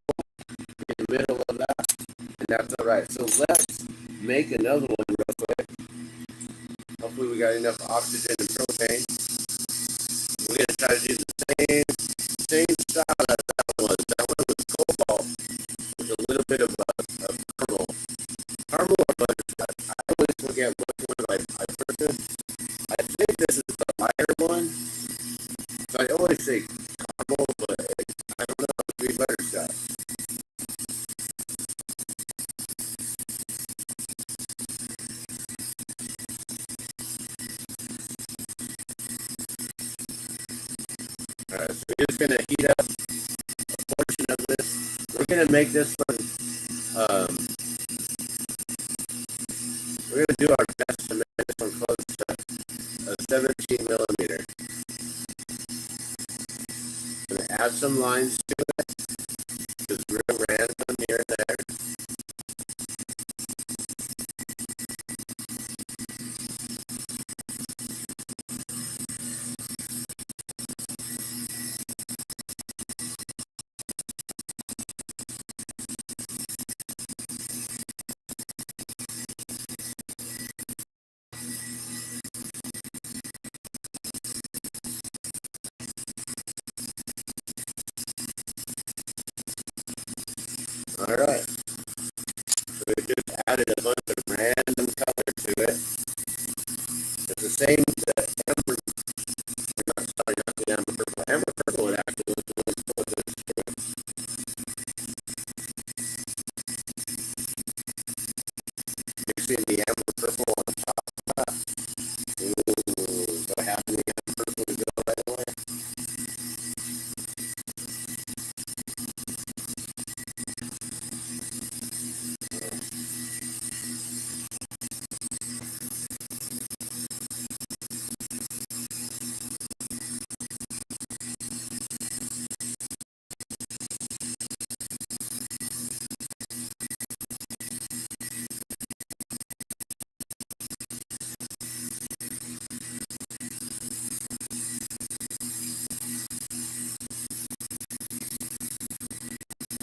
in the middle of that, and that's all right. So let's make another one real quick. Hopefully we got enough oxygen and propane. We're going to try to do the same style as that one. That one was cobalt with a little bit of caramel. Caramel or butterscotch. I always forget which one I purchased. I think this is the lighter one. So I always say caramel, but I don't know. It could be butterscotch. Alright, so we're just going to heat up a portion of this. We're going to make this one, we're going to do our best to make this one close to a 17 millimeter. I'm going to add some lines to it, just real random here and there. Alright, so we just added a bunch of random color to it. It's the same, the amber, sorry, not the amber purple. Amber purple would actually look really cool with this too. Mixing the amber purple on top of that. Ooh, so having the amber purple to go right away.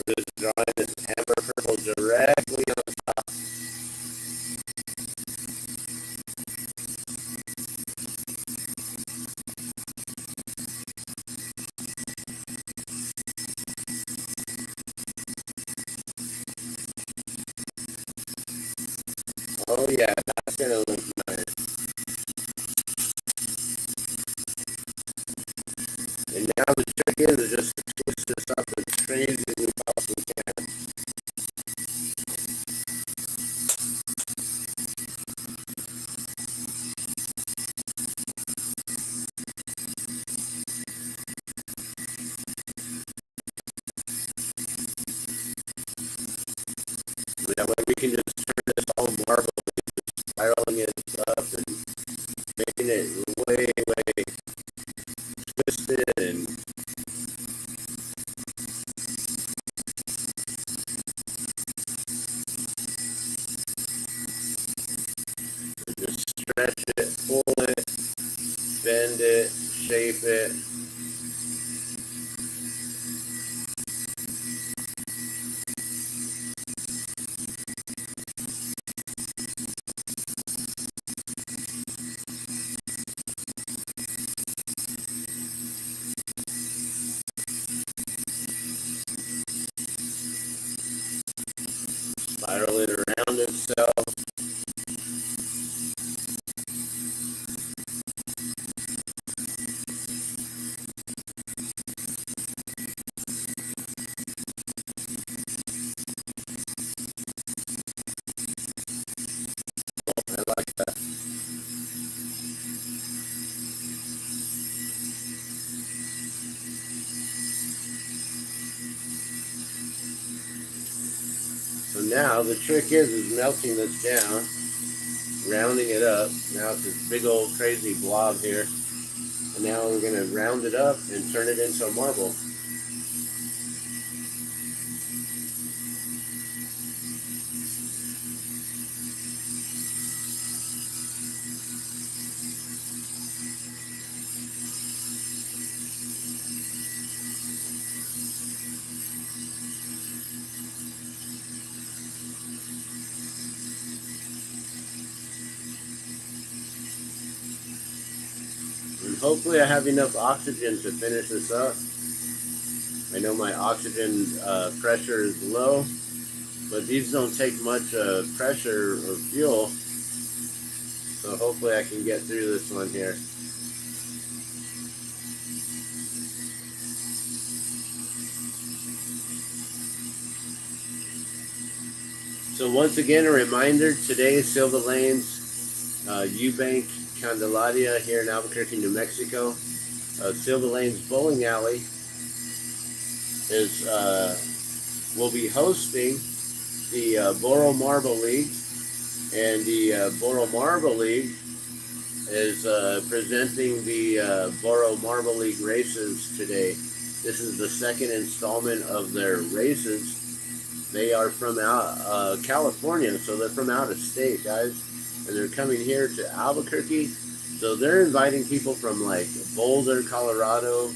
Just drawing this amber purple directly on top. Oh yeah, that's gonna look nice. And now the trick is just to twist this up as crazy as we possibly can. That way we can just turn this all marble spiraling it up and making it way, way twisted and just stretch it, pull it, bend it, shape it. Spiral it around itself. I like that. So now the trick is melting this down, rounding it up. Now it's this big old crazy blob here. And now we're going to round it up and turn it into a marble. And hopefully I have enough oxygen to finish this up. I know my oxygen pressure is low, but these don't take much pressure or fuel. So hopefully I can get through this one here. So once again, a reminder, today is Silver Lane's Eubank Candelaria here in Albuquerque, New Mexico. Silver Lane's bowling alley is will be hosting the Boro Marble League, and the Boro Marble League is presenting the Boro Marble League races today. This is the second installment of their races. They are from California, so they're from out of state, guys, and they're coming here to Albuquerque. So they're inviting people from like Boulder, Colorado,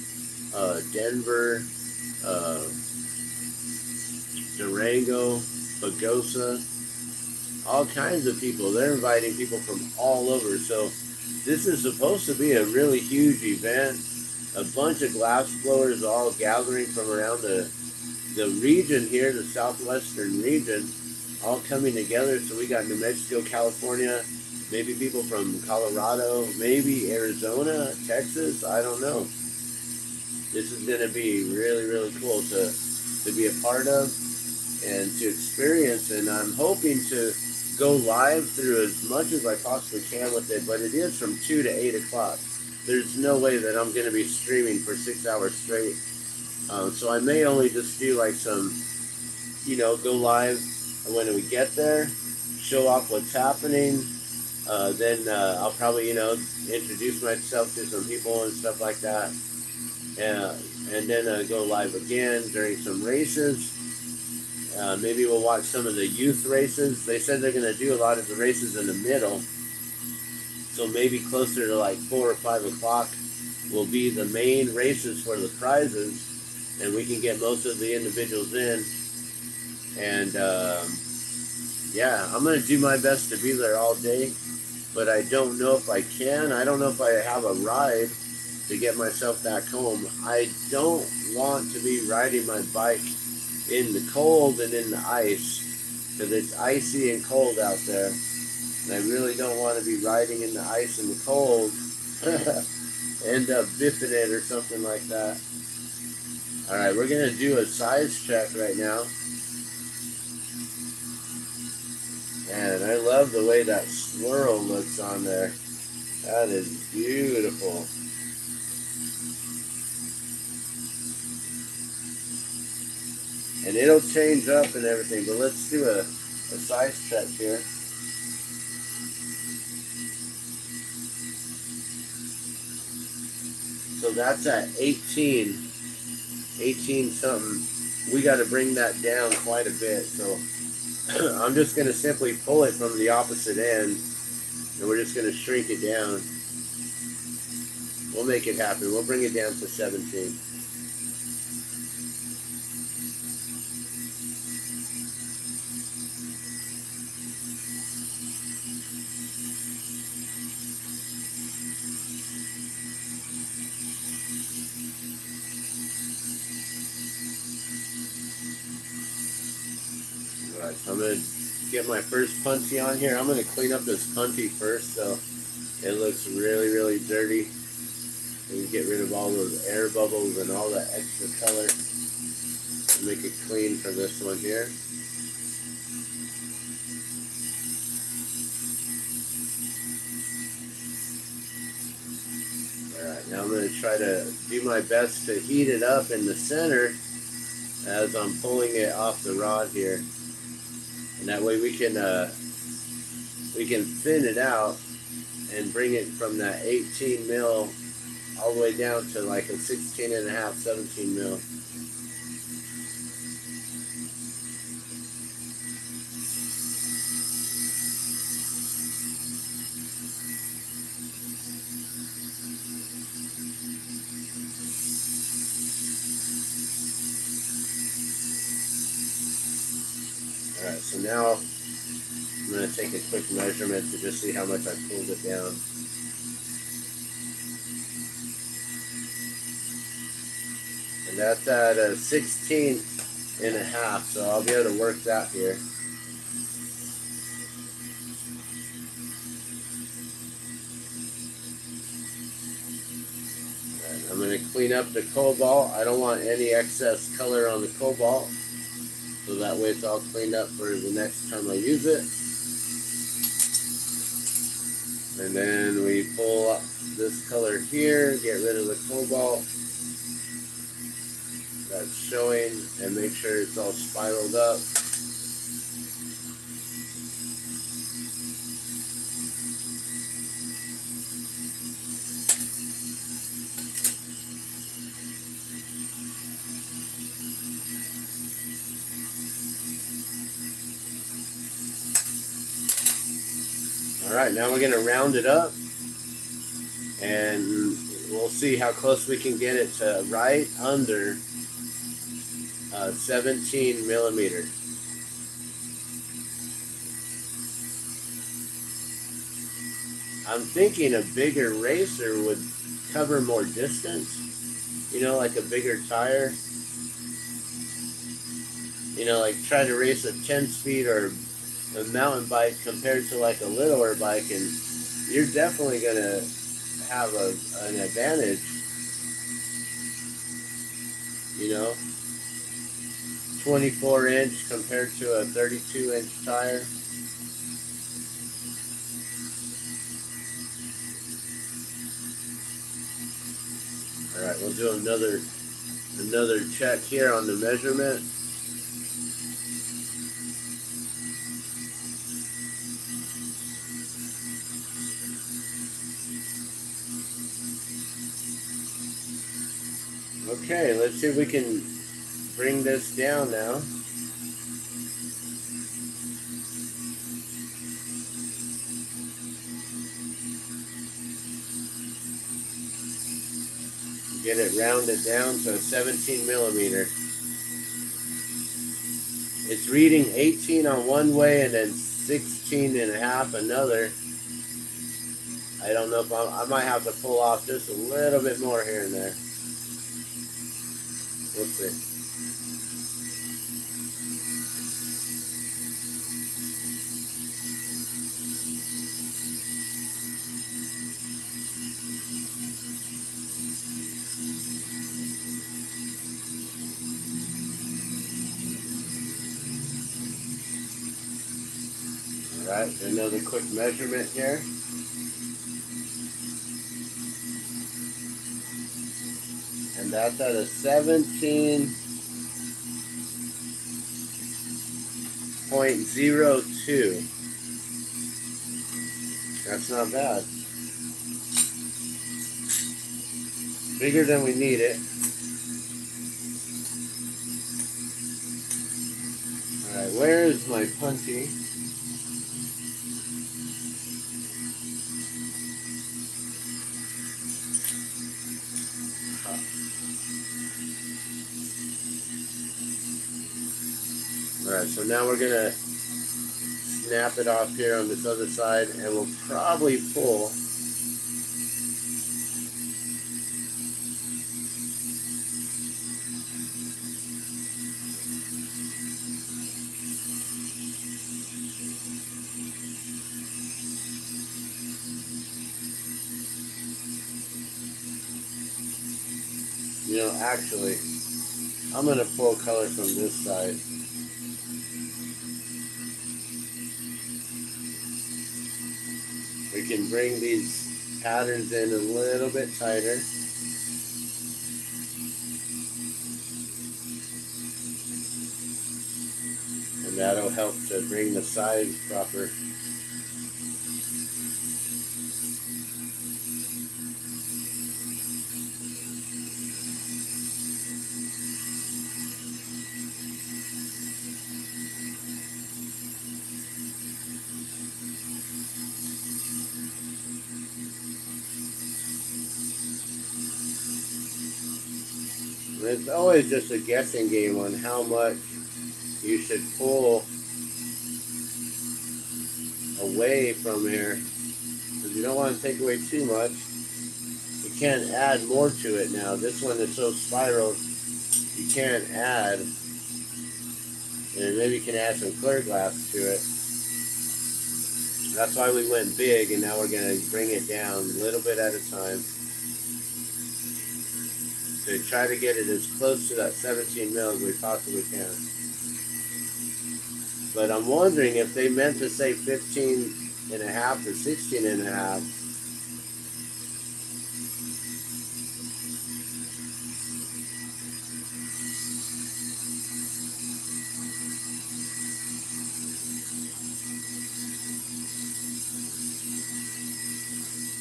Denver, Durango, Pagosa, all kinds of people. They're inviting people from all over. So this is supposed to be a really huge event. A bunch of glass blowers all gathering from around the region here, the southwestern region, all coming together. So we got New Mexico, California, maybe people from Colorado, maybe Arizona, Texas, I don't know. This is going to be really, really cool to be a part of and to experience. And I'm hoping to go live through as much as I possibly can with it, but it is from 2 to 8 o'clock. There's no way that I'm going to be streaming for 6 hours straight. So I may only just do like some, go live when we get there, show off what's happening. Then I'll probably, introduce myself to some people and stuff like that. And then go live again during some races. Maybe we'll watch some of the youth races. They said they're going to do a lot of the races in the middle. So maybe closer to like 4 or 5 o'clock will be the main races for the prizes. And we can get most of the individuals in. And yeah, I'm going to do my best to be there all day. But I don't know if I can. I don't know if I have a ride to get myself back home. I don't want to be riding my bike in the cold and in the ice, because it's icy and cold out there. And I really don't want to be riding in the ice and the cold. End up biffing it or something like that. Alright, we're going to do a size check right now. And I love the way that swirl looks on there. That is beautiful. And it'll change up and everything, but let's do a size check here. So that's at 18 something. We got to bring that down quite a bit. So I'm just going to simply pull it from the opposite end, and we're just going to shrink it down. We'll make it happen. We'll bring it down to 17. Alright, so I'm going to get my first punchy on here. I'm going to clean up this punchy first so it looks really, really dirty. And get rid of all those air bubbles and all that extra color. And make it clean for this one here. Alright, now I'm going to try to do my best to heat it up in the center as I'm pulling it off the rod here. And that way we can thin it out and bring it from that 18 mil all the way down to like a 16 and a half, 17 mil. Alright, so now I'm going to take a quick measurement to just see how much I pulled it down. And that's at a 16 and a half, so I'll be able to work that here. Alright, I'm going to clean up the cobalt. I don't want any excess color on the cobalt, so that way it's all cleaned up for the next time I use it. And then we pull up this color here, get rid of the cobalt that's showing, and make sure it's all spiraled up. Alright, now we're going to round it up, and we'll see how close we can get it to right under 17 millimeter. I'm thinking a bigger racer would cover more distance, you know, like a bigger tire. You know, like try to race a 10-speed or a mountain bike compared to like a littler bike, and you're definitely going to have an advantage, you know, 24 inch compared to a 32 inch tire. Alright, we'll do another check here on the measurement. Okay, let's see if we can bring this down now. Get it rounded down to 17 millimeter. It's reading 18 on one way and then 16 and a half another. I don't know if I might have to pull off just a little bit more here and there. We'll see. Alright, another quick measurement here. And that's at a 17.02. That's not bad. bigger than we need it. Alright, where is my punchy? Alright, so now we're gonna snap it off here on this other side, and we'll probably pull. You know, actually, I'm gonna pull color from this side. We can bring these patterns in a little bit tighter. And that'll help to bring the size proper. It's always just a guessing game on how much you should pull away from here, because you don't want to take away too much. You can't add more to it now. This one is so spiraled, you can't add. And maybe you can add some clear glass to it. That's why we went big, and now we're going to bring it down a little bit at a time. To try to get it as close to that 17 mil as we possibly can. But I'm wondering if they meant to say 15 and a half to 16 and a half.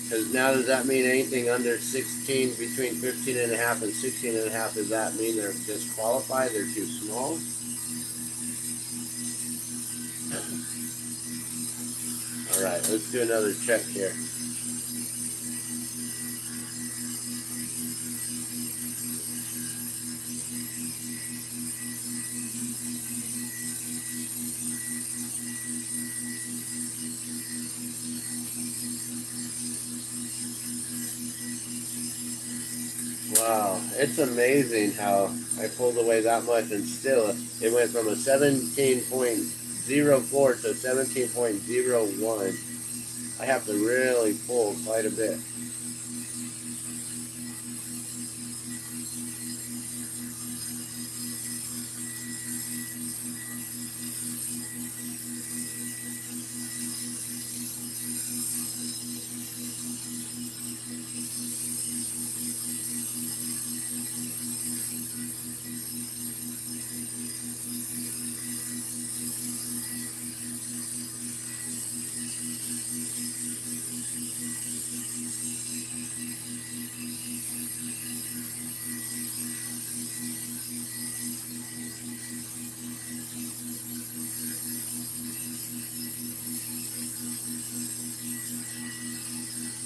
Because now does that mean anything under 16, between 15 and a half and 16 and a half, does that mean they're disqualified, they're too small? Alright, let's do another check here. Wow, it's amazing how I pulled away that much, and still it went from a 17.04 to 17.01. I have to really pull quite a bit.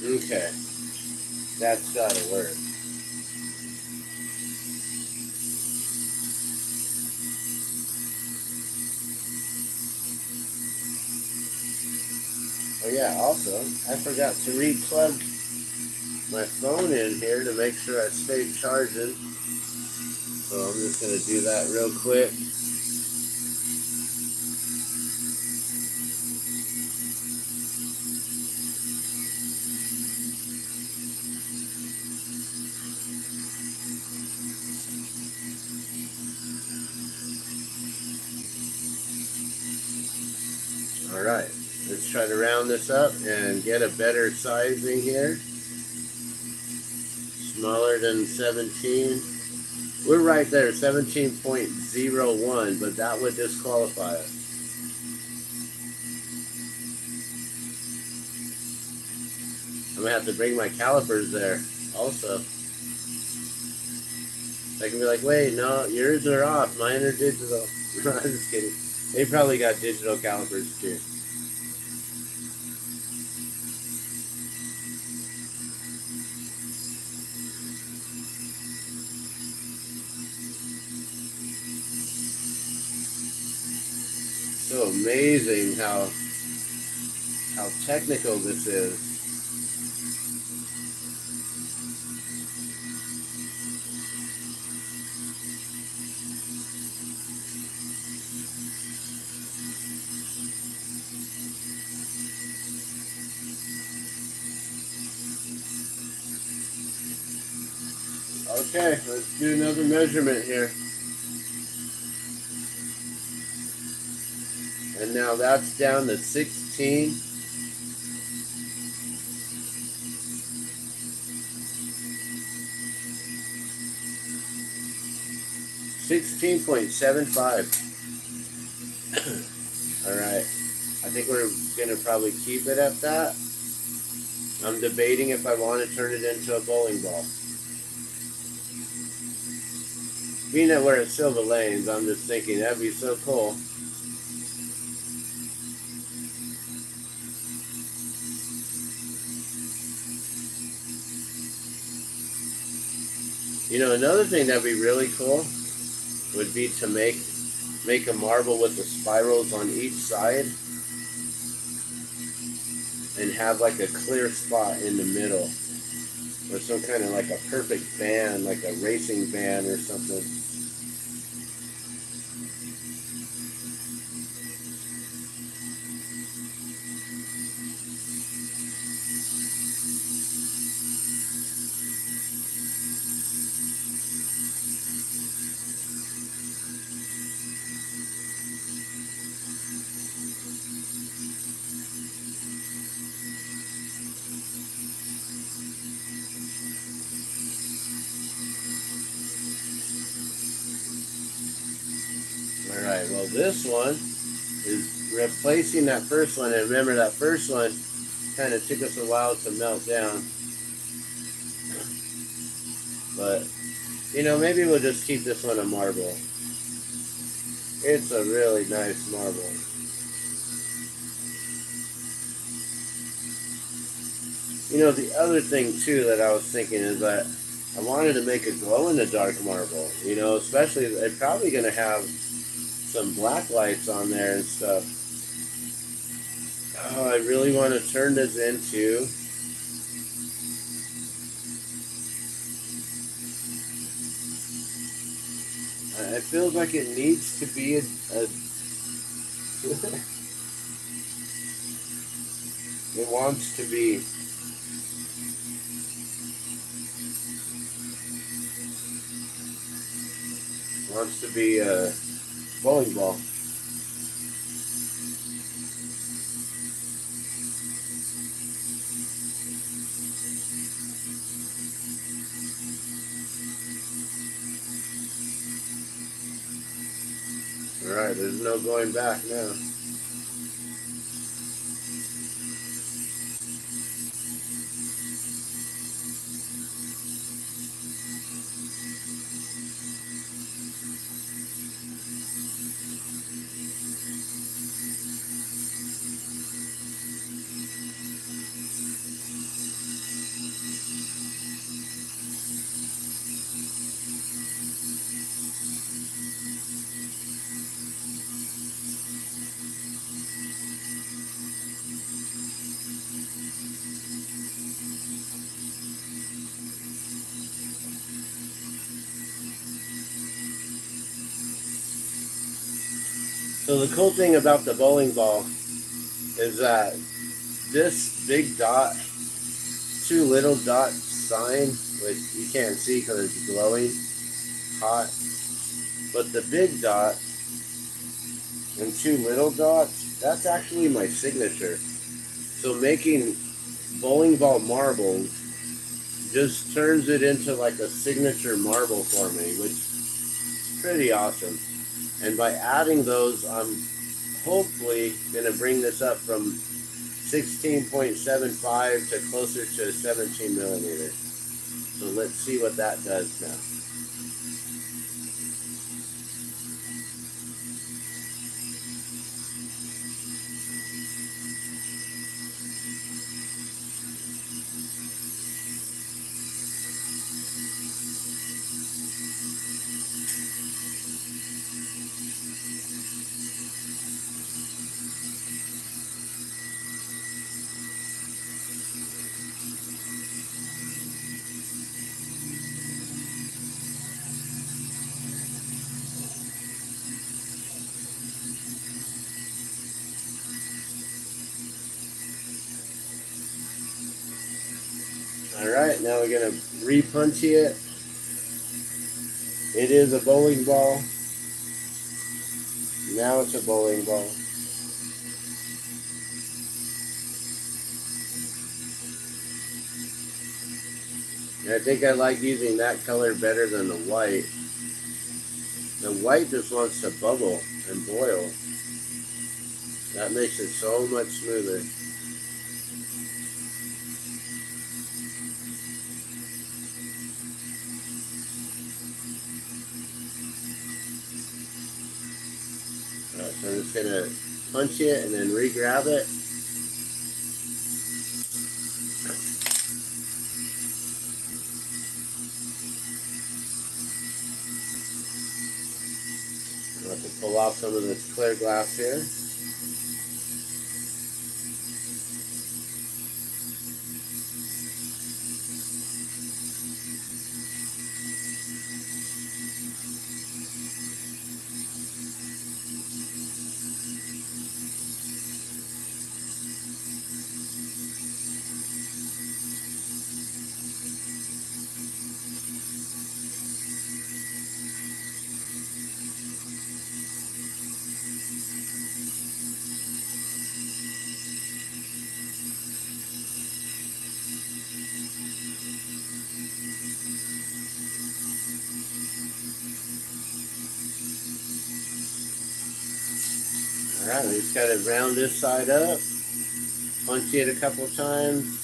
Okay, that's gotta work. Oh yeah, also, I forgot to re-plug my phone in here to make sure I stayed charging. So I'm just gonna do that real quick. Alright, let's try to round this up and get a better sizing here. Smaller than 17. We're right there, 17.01, but that would disqualify us. I'm gonna have to bring my calipers there also. I can be like, wait, no, yours are off. Mine are digital. No, I'm just kidding. They probably got digital calipers too. So amazing how technical this is. Okay, let's do another measurement here. And now that's down to 16. 16.75. All right. I think we're going to probably keep it at that. I'm debating if I want to turn it into a bowling ball. Being that we're at Silver Lanes, I'm just thinking that'd be so cool. You know, another thing that'd be really cool would be to make a marble with the spirals on each side and have like a clear spot in the middle, or some kind of like a perfect band, like a racing band or something. All right, well, this one is replacing that first one. And remember, that first one kind of took us a while to melt down. But, you know, maybe we'll just keep this one a marble. It's a really nice marble. You know, the other thing, too, that I was thinking is that I wanted to make a glow-in-the-dark marble. You know, especially, they're probably going to have some black lights on there and stuff. Oh, I really want to turn this into it feels like it needs to be a it wants to be a bowling ball. Alright, there's no going back now. So the cool thing about the bowling ball is that this big dot, two little dot sign, which you can't see because it's glowing hot, but the big dot and two little dots, that's actually my signature. So making bowling ball marbles just turns it into like a signature marble for me, which is pretty awesome. And by adding those, I'm hopefully going to bring this up from 16.75 to closer to 17 millimeters. So let's see what that does now. Alright, now we're going to re-punchy it. It is a bowling ball. Now it's a bowling ball. And I think I like using that color better than the white. The white just wants to bubble and boil. That makes it so much smoother. So I'm just going to punch it and then re-grab it. I'll have to pull off some of this clear glass here. Alright, we just got to round this side up, punch it a couple times.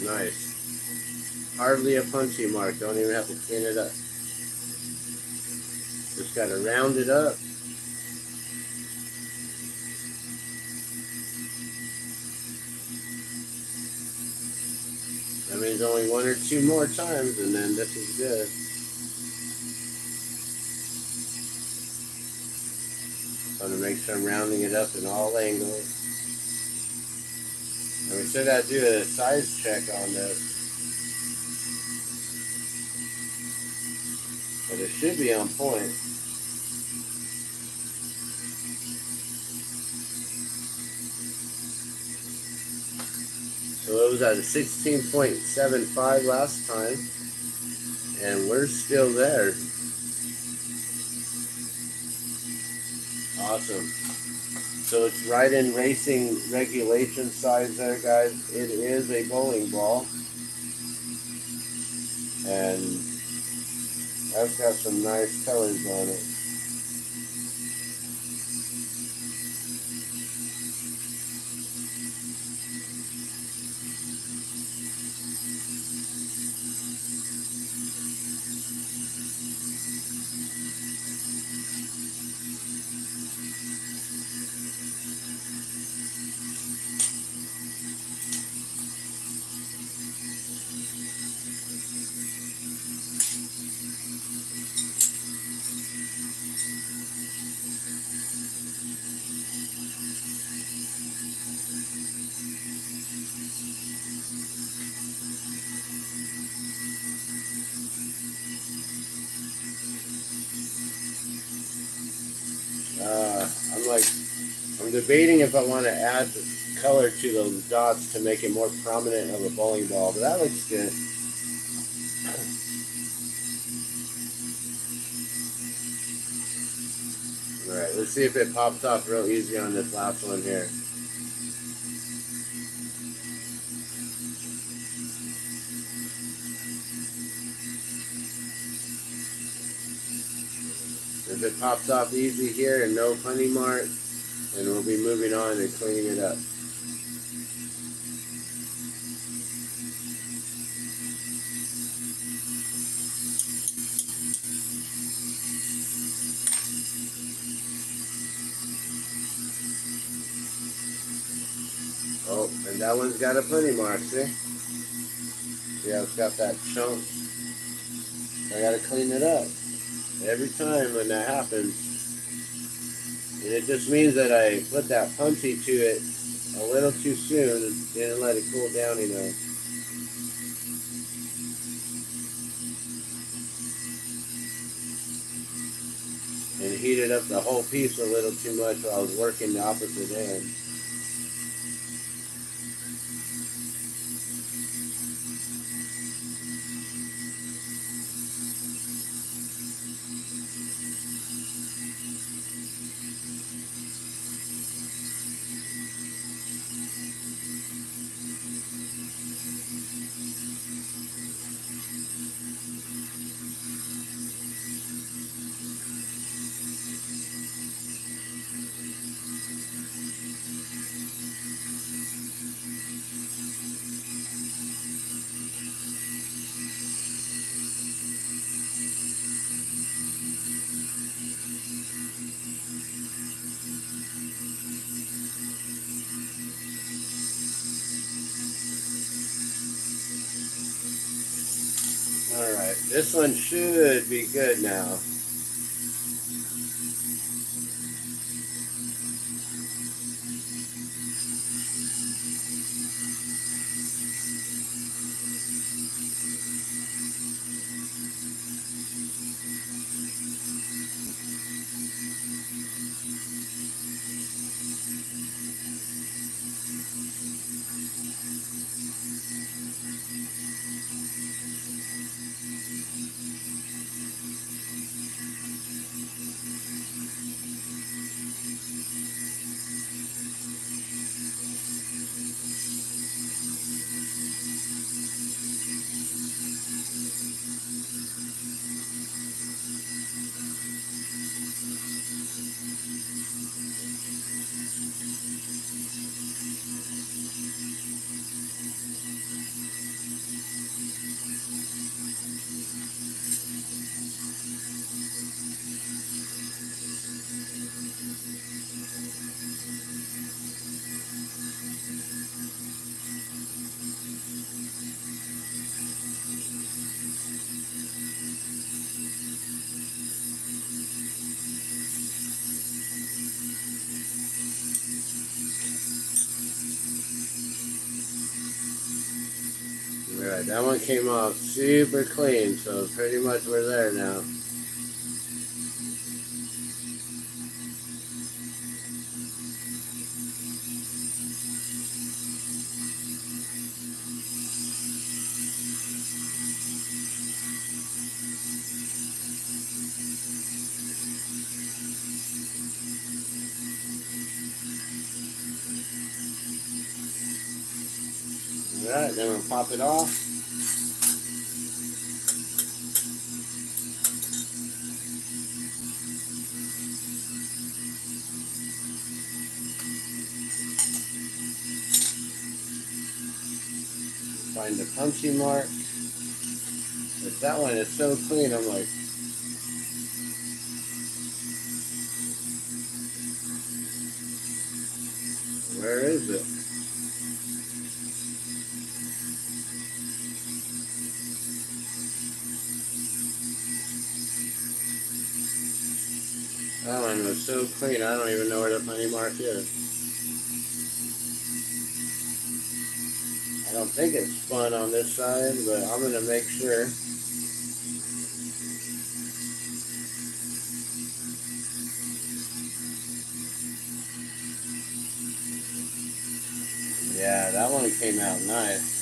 Nice. Hardly a punchy mark. Don't even have to clean it up. Just got to round it up. That means only one or two more times and then this is good. So to make sure I'm rounding it up in all angles. And we still got to do a size check on this. But it should be on point. So it was at a 16.75 last time. And we're still there. Awesome. So it's right in racing regulation size there, guys. It is a bowling ball. And that's got some nice colors on it. I'm debating if I want to add color to those dots to make it more prominent of a bowling ball, but that looks good. let's see if it pops off real easy on this last one here. If it pops off easy here and no funny mark, then we'll be moving on and cleaning it up. Oh, and that one's got a funny mark, see? Yeah, it's got that chunk. I gotta clean it up every time when that happens. And it just means that I put that punchy to it a little too soon and didn't let it cool down enough. And heated up the whole piece a little too much while I was working the opposite end. Alright, this one should be good now. Alright, that one came off super clean, so pretty much we're there now. Alright, then we'll pop it off. Find the punchy mark. But that one is so clean, I'm like, where is it? That one was so clean, I don't even know where the funny mark is. I don't think it's spun on this side, but I'm going to make sure. Yeah, that one came out nice.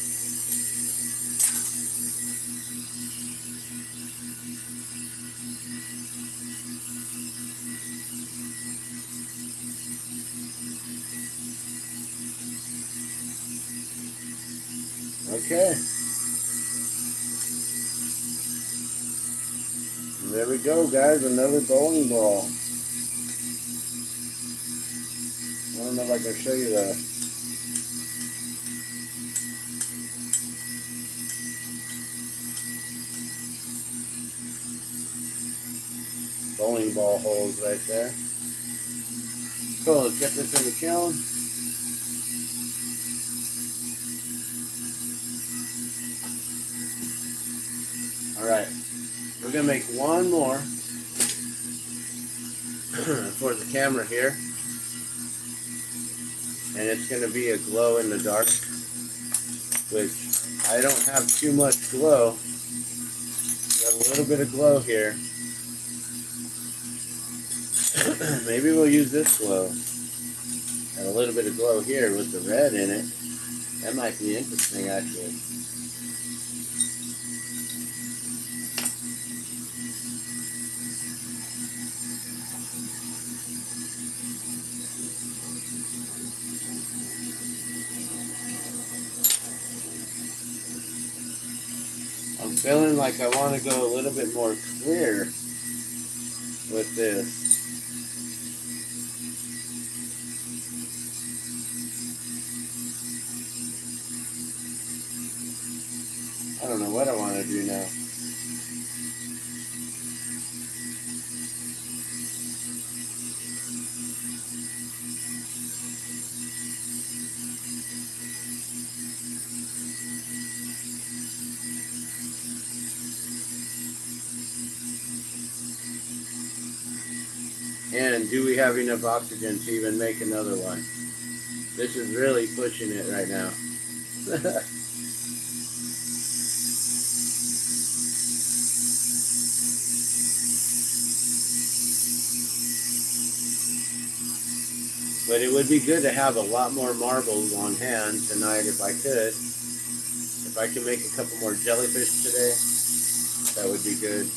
Okay. There we go, guys. Another bowling ball. I don't know if I can show you the bowling ball holes right there. Cool, let's get this in the kiln. Alright, we're going to make one more for the camera here. And it's going to be a glow in the dark, which I don't have too much glow. Got a little bit of glow here. Maybe we'll use this glow. And a little bit of glow here with the red in it. That might be interesting, actually. I'm feeling like I want to go a little bit more clear with this. I don't know what I want to do now. And do we have enough oxygen to even make another one? This is really pushing it right now. But it would be good to have a lot more marbles on hand tonight if I could. If I could make a couple more jellyfish today, that would be good.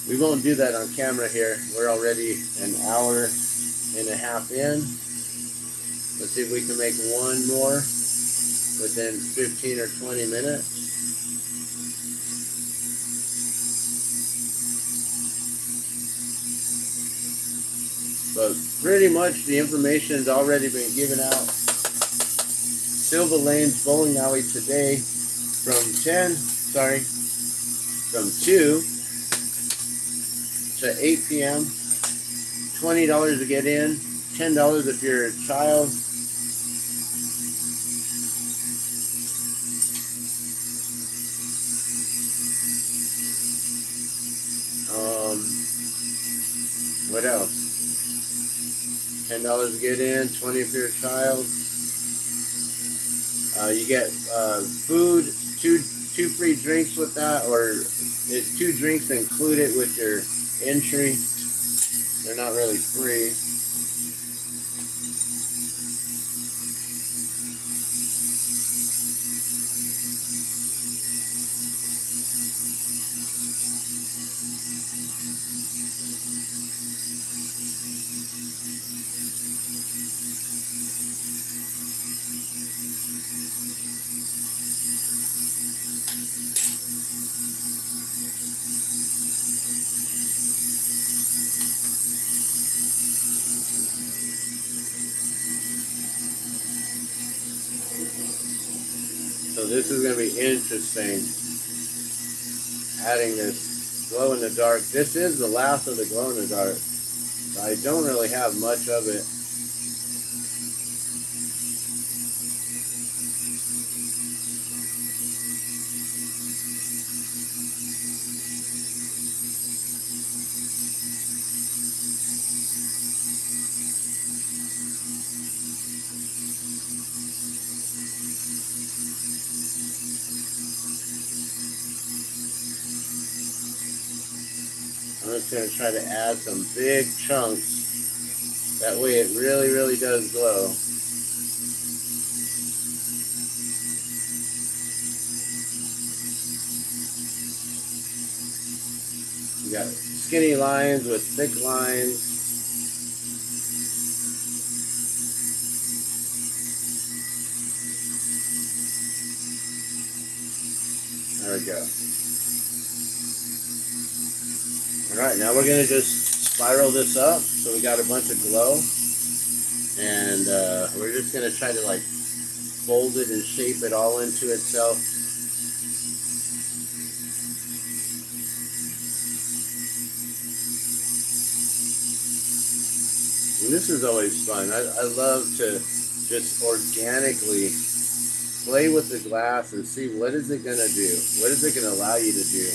We won't do that on camera here. We're already an hour and a half in. Let's see if we can make one more within 15 or 20 minutes. But pretty much the information has already been given out. Silva Lane's bowling alley today from 2 to 8 p.m. $20 to get in, $10 if you're a child. What else? $10 to get in, $20 if you're a child. You get food, two free drinks with that, or it's 2 drinks included with your entry. They're not really free. So this is going to be interesting, adding this glow in the dark. This is the last of the glow in the dark. I don't really have much of it. I'm just going to try to add some big chunks. That way it really, really does glow. You got skinny lines with thick lines. we go. Alright, now we're going to just spiral this up so we got a bunch of glow. And we're just going to try to like fold it and shape it all into itself. And this is always fun. I love to just organically play with the glass and see what is it going to do? What is it going to allow you to do?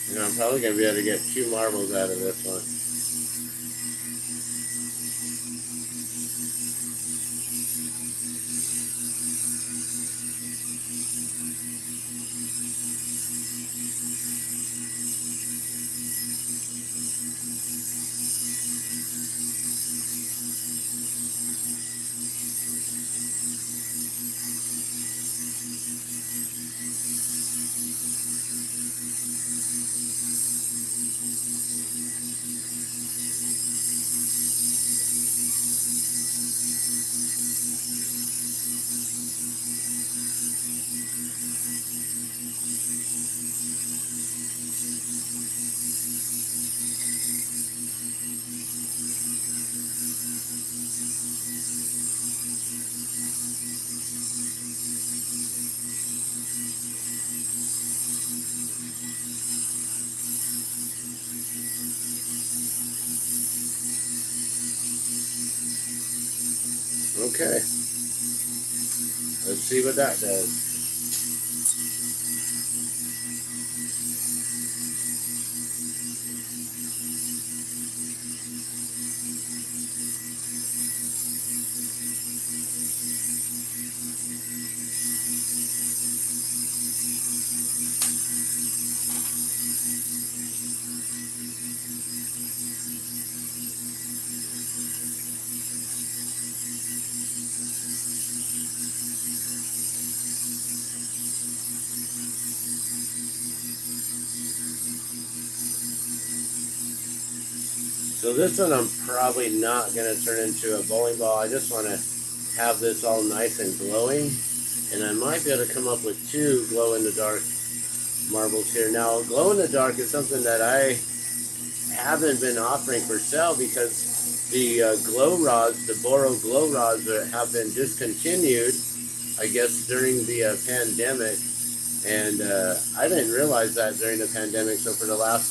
You know, I'm probably going to be able to get 2 marbles out of this one. Okay. Let's see what that does. So this one I'm probably not going to turn into a bowling ball. I just want to have this all nice and glowing. And I might be able to come up with 2 glow-in-the-dark marbles here. Now, glow-in-the-dark is something that I haven't been offering for sale because the glow rods, the Boro glow rods have been discontinued, I guess, during the pandemic. And I didn't realize that during the pandemic. So for the last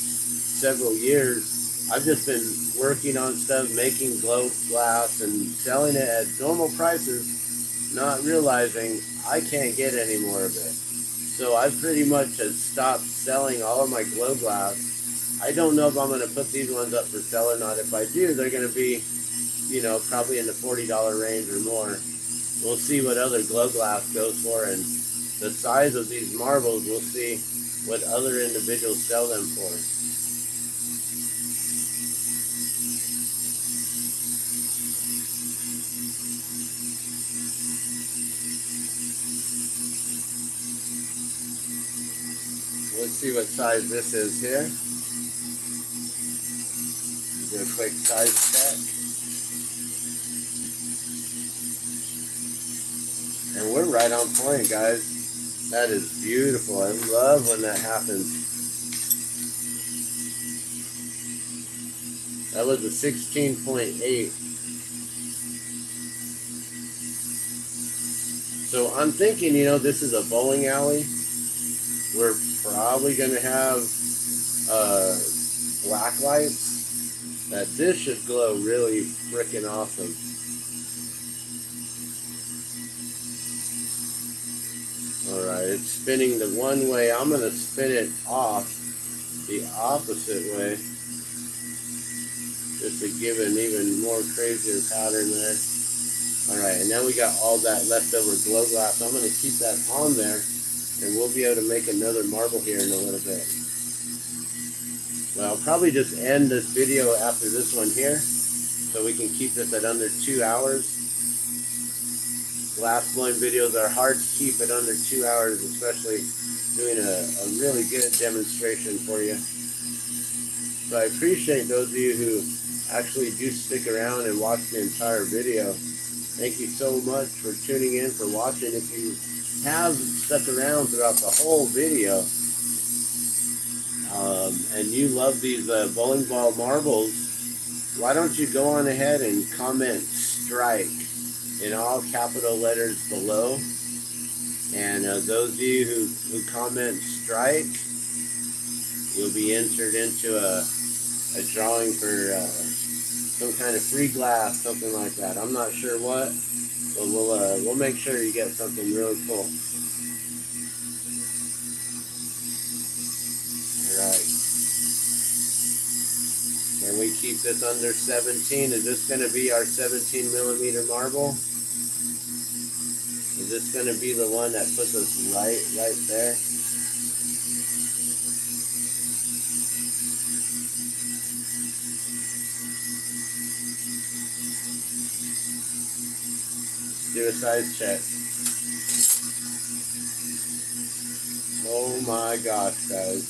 several years, I've just been working on stuff, making glow glass and selling it at normal prices, not realizing I can't get any more of it. So I pretty much have stopped selling all of my glow glass. I don't know if I'm going to put these ones up for sale or not. If I do, they're going to be, you know, probably in the $40 range or more. We'll see what other glow glass goes for, and the size of these marbles, we'll see what other individuals sell them for. Let's see what size this is here. Do a quick size check. And we're right on point, guys. That is beautiful. I love when that happens. That was a 16.8. So I'm thinking, you know, this is a bowling alley. We're probably going to have black lights. That this should glow really freaking awesome. Alright, it's spinning the one way. I'm going to spin it off the opposite way, just to give an even more crazier pattern there. Alright, and now we got all that leftover glow glass. I'm going to keep that on there, and we'll be able to make another marble here in a little bit. Well, I'll probably just end this video after this one here, so we can keep this at under 2 hours. Glass blowing videos are hard to keep at under 2 hours, especially doing a really good demonstration for you. So I appreciate those of you who actually do stick around and watch the entire video. Thank you so much for tuning in, for watching. If you have stuck around throughout the whole video, and you love these bowling ball marbles, why don't you go on ahead and comment strike in all capital letters below. And those of you who comment strike, you'll be entered into a drawing for some kind of free glass, something like that. I'm not sure what, but we'll make sure you get something really cool. All right. And we keep this under 17. Is this going to be our 17 millimeter marble? Is this going to be the one that puts us right there? Do a size check. Oh my gosh, guys.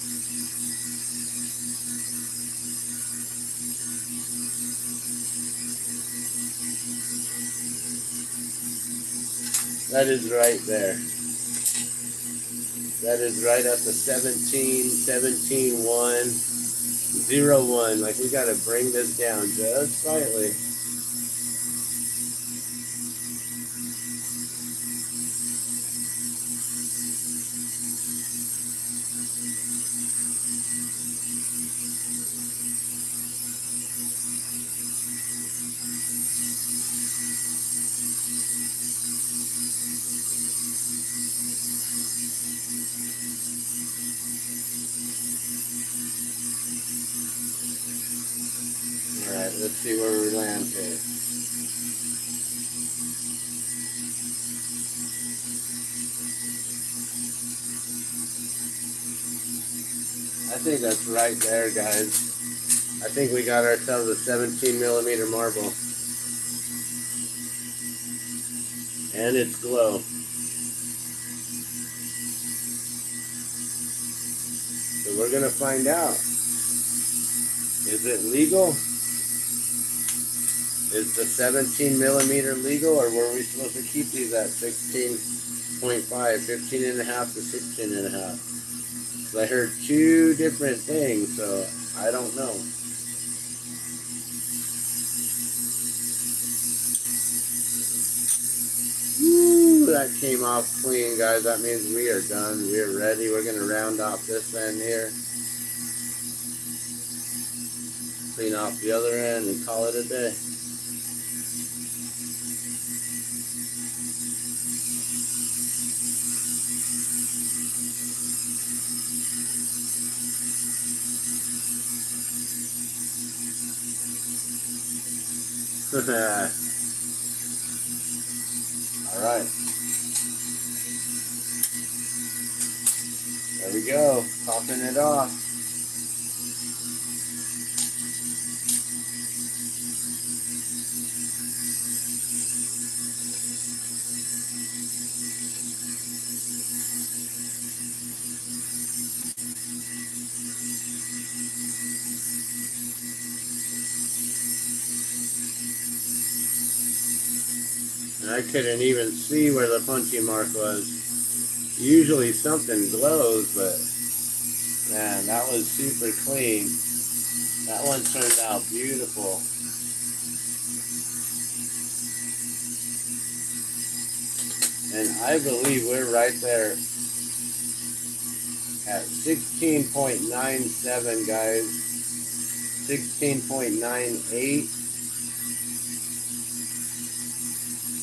That is right there. That is right at the 17, 17, 1, 0, 1. Like, we got to bring this down just slightly. Alright, let's see where we land here. I think that's right there, guys. I think we got ourselves a 17 millimeter marble. And it's glow. So we're going to find out. Is it legal? Is the 17 millimeter legal, or were we supposed to keep these at 16.5, 15 and a half to 16 and a half? So I heard two different things, so I don't know. Woo, that came off clean, guys. That means we are done. We are ready. We're going to round off this end here. Clean off the other end and call it a day. All right. There we go. Popping it off. And I couldn't even see where the punchy mark was. Usually something glows, but man, that was super clean. That one turned out beautiful. And I believe we're right there at 16.97, guys. 16.98.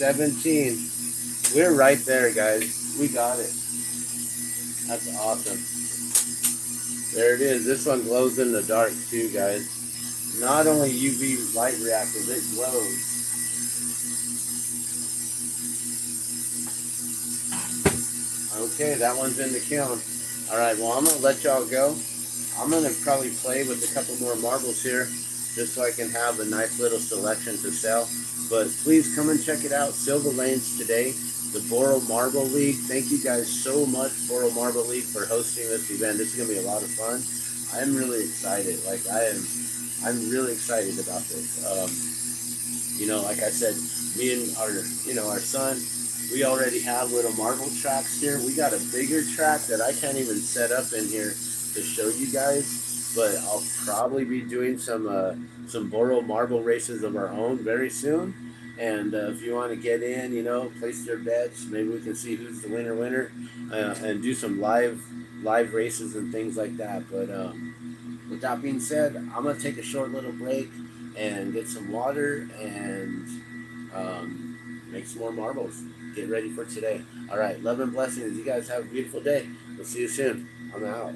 17. We're right there, guys. We got it. That's awesome. There it is. This one glows in the dark too, guys. Not only UV light reactive, it glows. Okay, that one's in the kiln. All right, well, I'm going to let y'all go. I'm going to probably play with a couple more marbles here just so I can have a nice little selection to sell. But please come and check it out. Silver Lanes today, the Boro Marble League. Thank you guys so much, Boro Marble League, for hosting this event. This is going to be a lot of fun. I'm really excited. I'm really excited about this. You know, like I said, me and our son, we already have little marble tracks here. We got a bigger track that I can't even set up in here to show you guys, but I'll probably be doing some Boro marble races of our own very soon. And if you want to get in, place your bets. Maybe we can see who's the winner, and do some live races and things like that. But with that being said, I'm gonna take a short little break and get some water and make some more marbles. Get ready for today. All right, love and blessings. You guys have a beautiful day. We'll see you soon. I'm out.